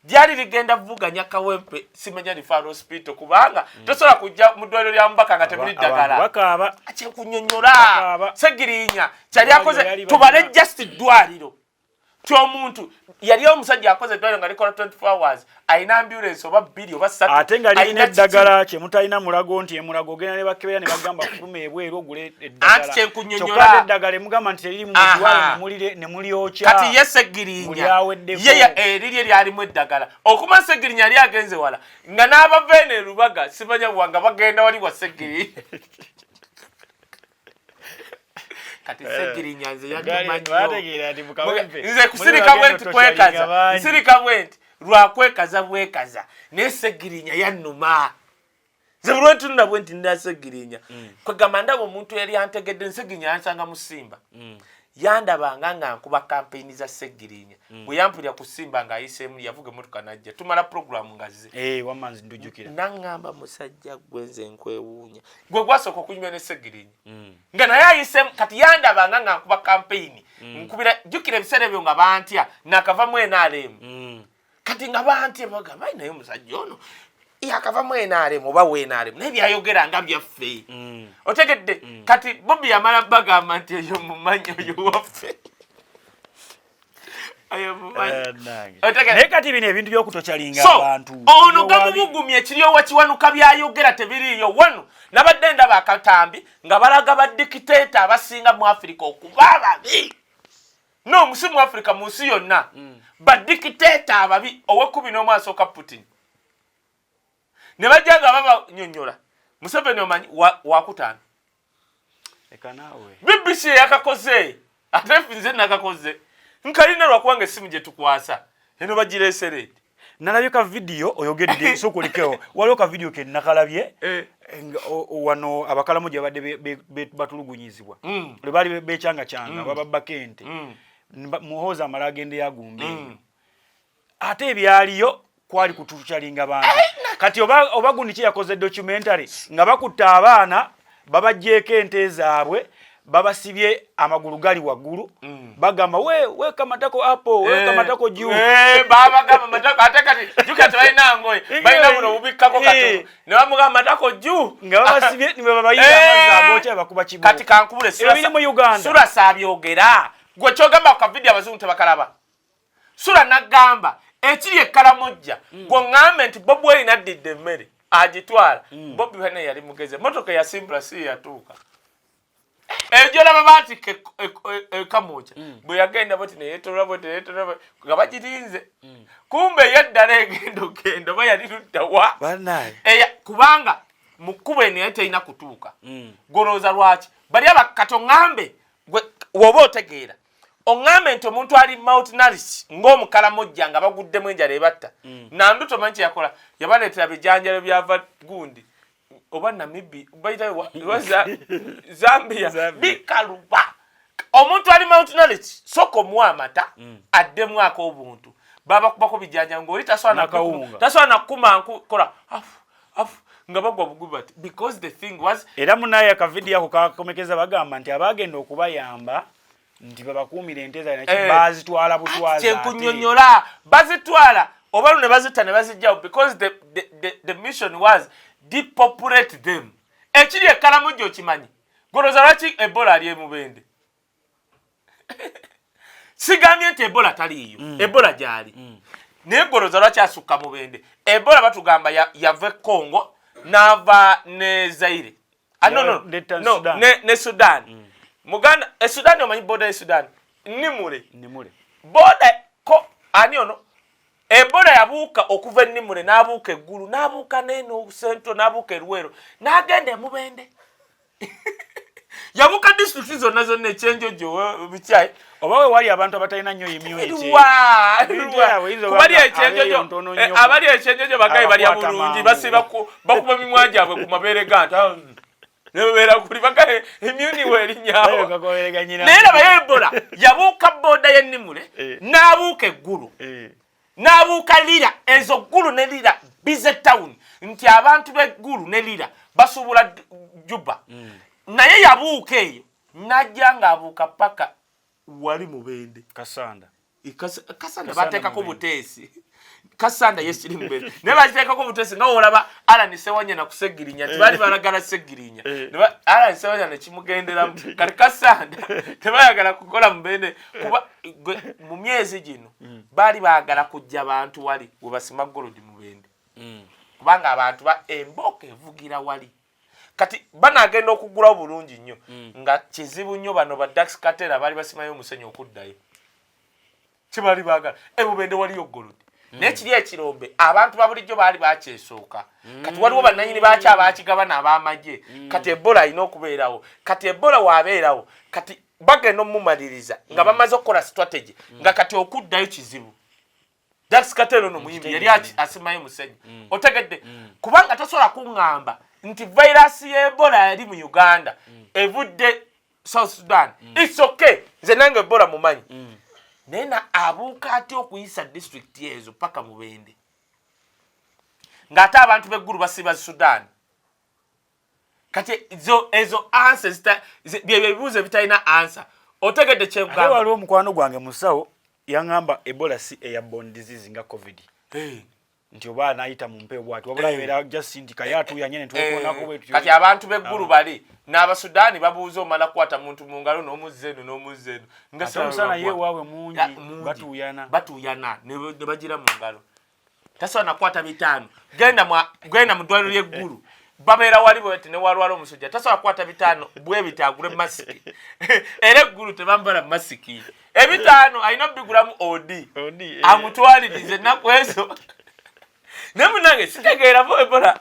lyali ligenda vuganya Kawempe simanya Referral Hospital kubanga tosobola kujja mu ddwaliro lya Mbaka nga tebuli ddagala akyekunyonnyola Segirinya kyali akoze tubale just ddwaliro ky'omuntu yali omusajja akoze eddwaliro nga likola 24 hours ayina ambulance oba 2 oba 3 ate nga lirina eddagala kye mutalina mulago nti emulago ogenda ne bakebera ne bagamba fulume ebweru ogule eddagala anti kyenkunyonnyola eddagala emugamba nti teriri mu ddwaliro ne mulyokya kati ye Segirinya ye liri eryalimu eddagala okuma Segirinya yali agenze wala nga n'abavene Lubaga simanya wanga bagenda wali wa Segirinya kati Segirinya nze nze kusirika bwenti kwekaza nsirika bwenti lwakwekaza bwekaza ne Segirinya yannuma nze bulwentu nna bwenti nda Segirinya kwegamba ndaba omuntu yali antegedde Segirinya yansanga mu Simba yandabanga nga nkuba campaign za Segirinya bwe yampulira ku Simba nga ayiseemu yavuga emmotoka najja tumala program ngaze wamanzi ndujjukira nangamba musajja gwenze nkwewuunya gwe gwasooka okunyumya ne Segirinya nga naye ayiseemu kati yandabanga nga nkuba campaign nkubira jjukira ebiseera ebyo nga bantya nakavamu NRM kati nga bantya bagamba naye musajja ono yakavamu NRM oba WNRM naye byayogera nga byaffe otegedde kati Bobi yamala bagamba nti eyo mumanyi oyo waffe naye kati bino ebintu by'okutokyalinga abantu ono gamubugumya ekiryowa kiwanuka byayogera tebiriiyo wano nabadde ndaba akatambi nga balaga badikiteeta abasinga mu Africa okuba ababi n'omusi mu Africa mu nsi yonna badikiteeta ababi ow'ekumi asooka Putin ne bajja nga baba nyonnyola Museveni omanyi wakutaano eka naawe BBC yakakoze ate nze nakakoze nkalina lwakuwanga essimu gye tukwasa eno bagireeseredde nalabye ka video oyogedde sokolikewo waliwo ka video ke nakalabye wano abakalamu gye badde batulugunyizibwa lwe bali bekyanga bababba kente muhoozi amala agende yagumbe ate ebyaliyo kwali kutukyalinga bantu kati oba gundi ki yakoze documentary nga bakutta abaana babajjeeko ente zaabwe babasibye amagulu gali waggulu bagamba we kamatako apo we kamatako juu baba gamba matako ate kati juka tbalina ngoye balina buno bubikkako kato ne bamugamba matako juu nga babasibye ne babayira amazi agokya bakuba kibo kati kankubule sura mu Uganda SULA sabyogera gwe kyogamba ku video abazungu tebakalaba SULA nagamba ekiri ekkalamujja gwe ngambe nti Bobi Wine addidde emmere agitwala Bobi Wine yali mugeze motoka ya Simpla si yatuuka ejo laba bati kamoja bwe yagenda boti ne yetola nga bagirinze kumbe yaddala egendo ba yali luddawa kubanga mukuba eno yatayina kutuuka goloza lwaki bali abakato ngambe woba otegeera ongambe nti omuntu ali Mount Naris ng'omukalamojja nga baguddemu enjala ebatta nandu tomanyi kye yakola yabaleetera bijanjalo byava gundi oba Namibi bayita Zambia bikaluba omuntu ali Mount Naris soko muamata addemu ak'obuntu baba kubako bijanjalo ng'oli taswana kuma kola afu nga bagwa bugubati because the thing was era munaye akavidiyo ako kakomekeza bagamba nti abagenda okubayamba nti babakuumira ente zaabwe nakyo bazitwala butwaza kye nkunyonnyola bazitwala oba ne bazita ne bazijjawo because the mission was depopulate them ekiri ekalamu okimanyi goloza lwaki Ebola ali Mubende sigambye nti Ebola taliiyo Ebola gyali naye goloza lwaki asukka Mubende Ebola batugamba yava Congo n'ava ne Zaire ne Sudan Muganda Sudan omanyi boda ya Sudan Nimule boda ko ani ono Ebola yabuuka okuva Nimule n'abuuka eggulu n'abuuka n'eno Central n'abuuka Luwero n'agenda Mubende yabuuka district zonna ekyenjojo bikyai oba we wali abantu abatalina nnyo immunity kubali ekyenjojo abali ekyenjojo bagayi bali bulungi basiba bakuba mimwa gyabwe ku mabeere ganta nebera kuli bagayi immune weli nyawo naye laba Ebola yabuuka boda ya Nimule n'abuuka eggulu n'abuuka Lira ezo ggulu ne Lira bize town nti abantu b'eggulu ne Lira basubula Juba naye yabuuka eyo najja ng'abuuka paka wali Mubende Kasanda bateekako buteesi Kasanda yesiri Mubende naye bakiteekako buteesi nga olaba Alan Sewanya na kusegirinya tibali balagala segirinya Alan Sewanya ne kimugenderamu kati Kasanda tebayagala kukola Mubende kuba mu myezi gino bali baagala kujja abantu wali we basima golodi Mubende kubanga abantu emboka evugira wali kati Bana agenda okugula bulungi nnyo nga kizibu nnyo bano ba Dax Katera bali basimayo omusenyu okuddayo kibali baagala Mubende waliyo golodi naye kiri ekirombe abantu babulijjo baali bakyesooka kati waliwo bannanyini baaki abaakigabana ab'amagye kati Ebola alina okubeerawo kati Ebola waabeerawo kati bagenda omumaliriza nga bamaze okukola strategy nga kati okuddayo kizibu Dax Katera ono muyimbi yali asimayo musenyu otegedde kubanga tasobola kuŋŋamba nti virus ya Ebola yali mu Uganda evudde South Sudan it's okay nze nange Ebola mumanyi nena abuuka ati okuyisa district ezo paka Mubende ng'ate abantu b'eggulu basiba Sudan kati ezo answers byebibuuzo bitalina answer otegedde kyengamba ate waliwo omukwano gwange musawo yaŋŋamba Ebola si eya bone disease nga COVID nti oba anayita mu mpewo bwati wabula era just nti kayatu nyene twekonako bwetu kati abantu b'eggulu bali n'Abasudaani babuuza omala kwata muntu mu ngalo n'omuzzeeno nga samusana ye wawe mungi batuyana ne bagira mu ngalo tasobola nakwata bitaano genda mu ddwaliro ly'eggulu babeera wali bweti ne walwala omusujja tasobola kwata bitaano bwe bitagule masiki era eggulu tebambala masiki ebitaano alina bigulamu odi amutwalirize ennaku ezo nemunange sitegeera bo Ebola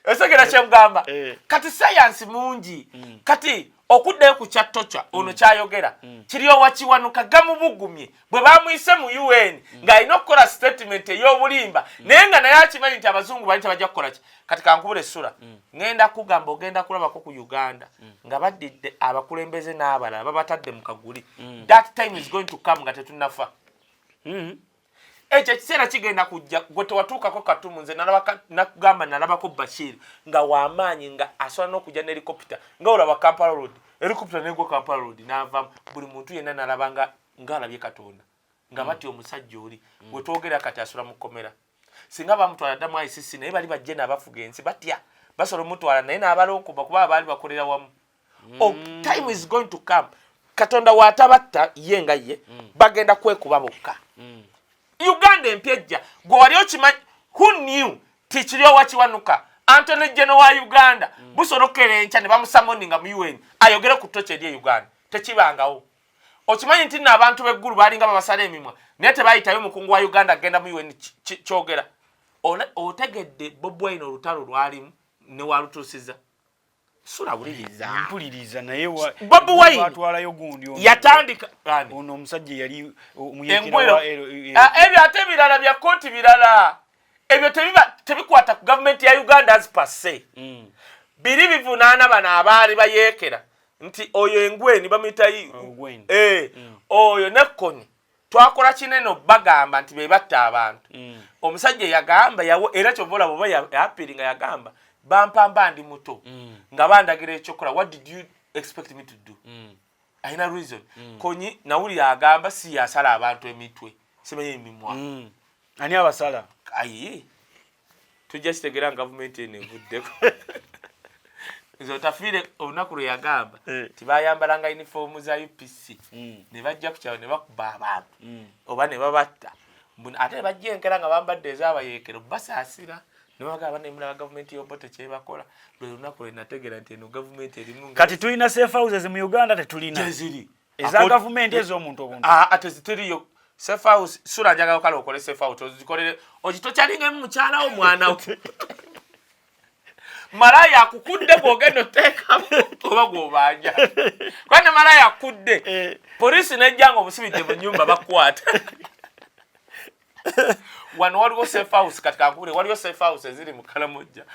osogera kyemugamba kati science mungi kati okuddayo ku kyattocha ono kyayogera kiri owakiwanuka gamubugumye bwe bamuyise mu UN ng'alina okukola statement ey'obulimba naye nga naye akimanyi nti abazungu bali tebajja kukola ki kati kankubula essula ngenda kugamba ogenda kulabako ku Uganda nga baddidde abakulembeze n'abalala babatadde mu kaguli that time is going to come nga tetunnafa ekyo ekiseera kigenda kujja gwe tewatuukako katumu nze nakugamba nalabako Bashir nga wamaanyi nga asobola n'okujja ne helicopter nga olaba Kampala Road helicopter n'egwa Kampala Road n'avamu buli muntu yenna nalaba ng'alabye Katonda nga bati omusajja oli gwe twogera kati asula mu kkomera singa bamutwala ddamu ICC naye bali bajje n'abafuga ensi batya basobola omutwala naye n'abalonkuba kuba baali bakolera wamu time is going to come Katonda watabatta ye nga ye bagenda kwekuba bokka Uganda empyejja gwe wali okimanyi who knew tikiri owakiwanuka Antony General wa Uganda busolokera enkya ne bamusamoninga mu UN ayogere ku tocha eri Uganda tekibangawo okimanyi nti n'abantu b'eggulu balinga babasala emimwa naye tebayitayo mukungu wa Uganda agenda mu UN kyogera otegedde Bobi Wine olutalo lwalimu ne walutuusiza Sula buliriza. Mpuliriza naye Bobi Wine atwalayo gundi yatandika ono omusajja yali omuyekera wa ebyo ate birala bya koti birala. Ebyo tebikwata ku government ya Uganda as per se. Biri bivunaana bana abaali bayekera nti oyo engweni bamitayi oyo nekkoni twakola kinene bagamba nti be batta abantu. Omusajja yagamba yawo era kyovola boba yapiringa yagamba bampamba ndi muto nga bandagira ekyokola. What did you expect me to do? Aina reason konyi nawuli yagamba si yasala abantu emitwe simenye emimwa ani abasala ayi tujja kitegera government ene vuddeko Nzo tafire olunaku lwe yagamba tibayambalanga uniform za UPC ne bajja ku kyawo ne bakuba abantu oba ne babatta ate bajjenkera nga bambadde ez'abayekero basaasira ne bagamba nemula government y'obote kye bakola lwe lunaku lwe nategera nti eno government erimu kati tulina safe houses mu Uganda tetulina teziri eza government ez'omuntu obuntu ate zitiriyo safe house sura njaga okala okole safe house ozikolere ogitokyalinga mu mukyala wo mwana wo Maraya akukudde bwogendo teka oba gwobanja. Kwane maraya akudde. Polisi nejjanga obusibidde mu nyumba bakwata. Wano waliwo safe house katika nkubule waliwo safe house eziri mu Kalamoja.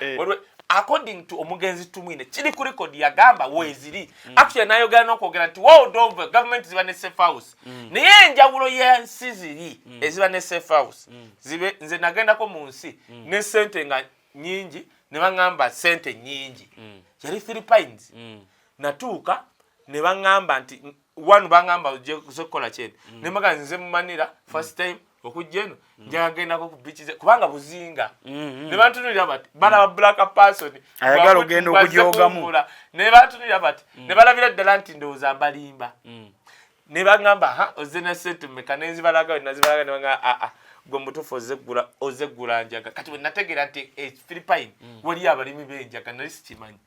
According to omugenzi tumwine kiri ku record yagamba weziri. Actually nayo gano kwogera nti world over government ziba ne safe house. Naye enjawulo y'ensi ziri eziba ne safe house. Zibe nze nagenda ko mu nsi ne sente nga nyingi ne bangamba sente nyingi yali Philippines natuuka ne bangamba nti wanu bangamba uje kusokola kyene ne maga nze mumanira first time okujjeno njagenda ko ku beaches kubanga buzinga ne bantunira bati bana black person ayagala ogenda okujogamu ne bantunira bati ne balabira ddala nti ndowooza Abalimba ne bangamba ha ozena sente mekanenzi balaga nazibalaga ne banga gombutufu ozeggula njaga kati wenategera nti Philippine wali abalimi benjaga nali sikimanyi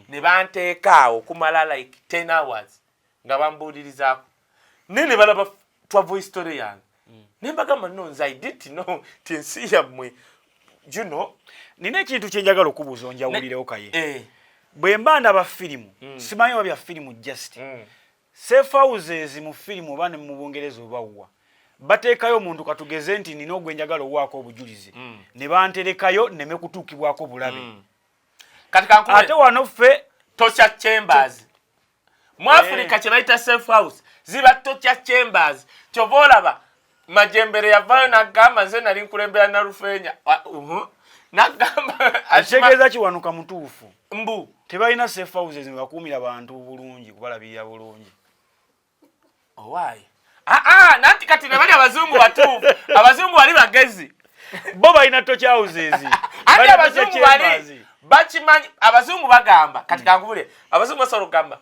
ne banteekaawo kumala like 10 hours nga bambuulirizaako ne balaba twava history yange ne mbagamba no nze I didn't know ti ensi yammwe you know nina ekintu kyenjagala okubuuza onjawulirewo kaye bwe mba ndaba firimu simanyi oba bya firimu just safe houses mu firimu oba ne mu Bungereza obawa bateekayo omuntu katugeze nti nina ogwenjagala owaako obujulizi ne banterekayo neme kutuukibwako bulabe ate wano ffe torture chambers mu Africa kye bayita safe house ziba torture chambers kyova olaba Majembere yavayo nagamba nze nali nkulembera na Rufeenya nagamba ategeeza kiwanuka mutuufu mbu tebalina safe houses bakuumira bantu bulungi kubalabirira bulungi owaayi nanti kati ne bali abazungu batuufu abazungu bali bagezi bo balina torture houses ate abazungu bali bakimanyi abazungu bagamba kati kankubule abazungu basobola okugamba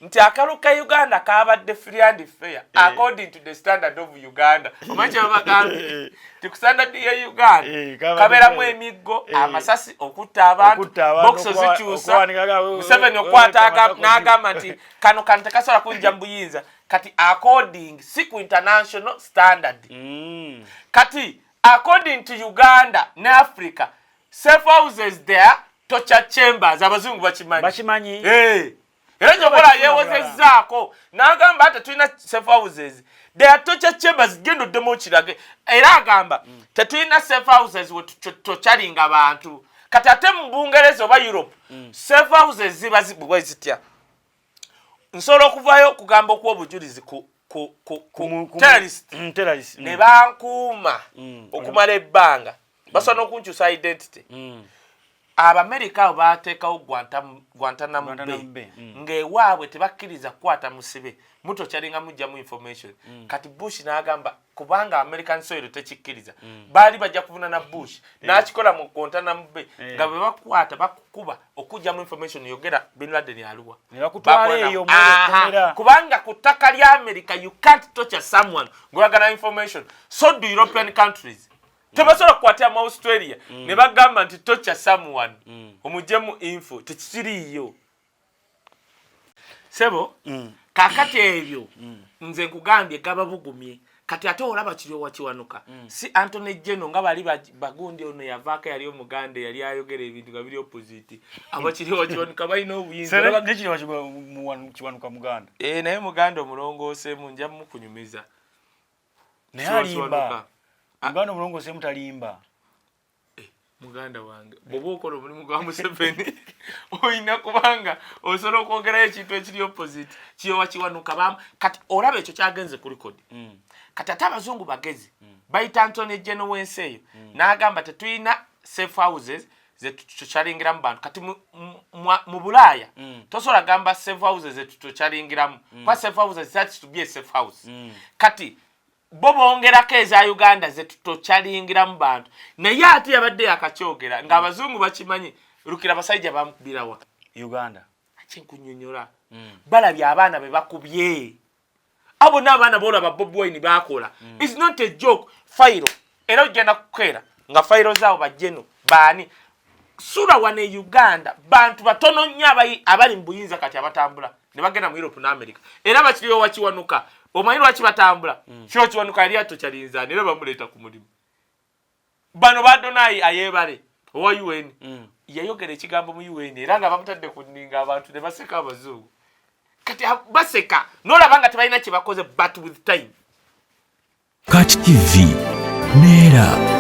nti akalu ka Uganda kabadde free and fair according to the standard of Uganda omanyi bagamba ti ku standard ya Uganda kaberamu emiggo amasasi okutta abantu boxo zikyusa Museveni okwata n'agamba nti kano kantu tekasobola kunja mu buyinza kati according siku international standard kati according to Uganda ne Africa safe houses there torture chambers abazungu bakimanyi era nyobola yewozezzaako n'agamba ate tulina safe houses there torture chambers gendo demo kirage era agamba tetulina safe houses we tokyalinga abantu kati ate mu Bungereza oba Europe safe houses ziba zibwe zitya nsobola okuvaayo okugamba okuwa obujulizi ku terrorist ne bankuuma okumala ebbanga basobola n'okunkyusa identity Abamerika abo baateekawo Guantanamo Bay ng'ewaabwe tebakkiriza kukwata musibe muto kyalinga mujjamu information kati Bush n'agamba kubanga American soil tekikkiriza baali bajja kuvunana Bush n'akikola mu Guantanamo Bay nga bwe bakwata bakukuba okujjamu information yogera Bin Laden yaluwa kubanga ku ttaka lya America you can't torture someone ng'oyagala information so do European countries tebasobola kukwatira mu Australia ne bagamba nti torture someone omujjemu info tekiriiyo sebo kakati ebyo nze nkugambye gaba bugumye kati ate olaba kiri wakiwanuka si Antony Jeno nga bali bagundi ono yavaako yali omuganda yali ayogera ebintu nga biri opposite abo kiri wakiwanuka balina obuyinza seraba nekiri wakiwanuka muganda naye muganda omulongoosemu nja mukunyumiza naye alimba muganda omulongoosemu talimba muganda wange bwoba okola omulimu gwa Museveni oyina kubanga osobola okwogerayo ekintu ekiri opposite kiyo wakiwanuka kati olaba ekyo kyagenze ku record kati ate abazungu bagezi bayita Antony Jeno w'ensi eyo n'agamba tetulina safe houses zetukyalingiramu bantu kati mu Bulaaya tosobola gamba safe houses zetukyalingiramu kwa safe houses that to be a safe house kati bo bongerako eza Uganda zetukyalingiramu bantu naye ate yabadde yakakyogera ng'abazungu bakimanyi lukira basajja bamukubirawa Uganda akinkunyonyola balabye abaana be bakubye abo n'abaana boolaba Bobi Wine bakola it's not a joke fayiro era ogenda kukeera nga fayiro zaawo bajjeno baani SULA wane Uganda bantu batono nnyo abali mu buyinza kati abatambula ne bagenda mu Europe n'America era bakiriyo wakiwanuka omanyi lwaki batambula kyo kiwanuka yali atokyalinzaani era bamuleeta ku mulimu bano badonayi ayebale owa UN yayogera ekigambo mu UN era nga bamutadde ku nninga abantu ne baseka abazungu kati baseka n'olaba nga tebalina kye bakoze but with time BOCAT TV neera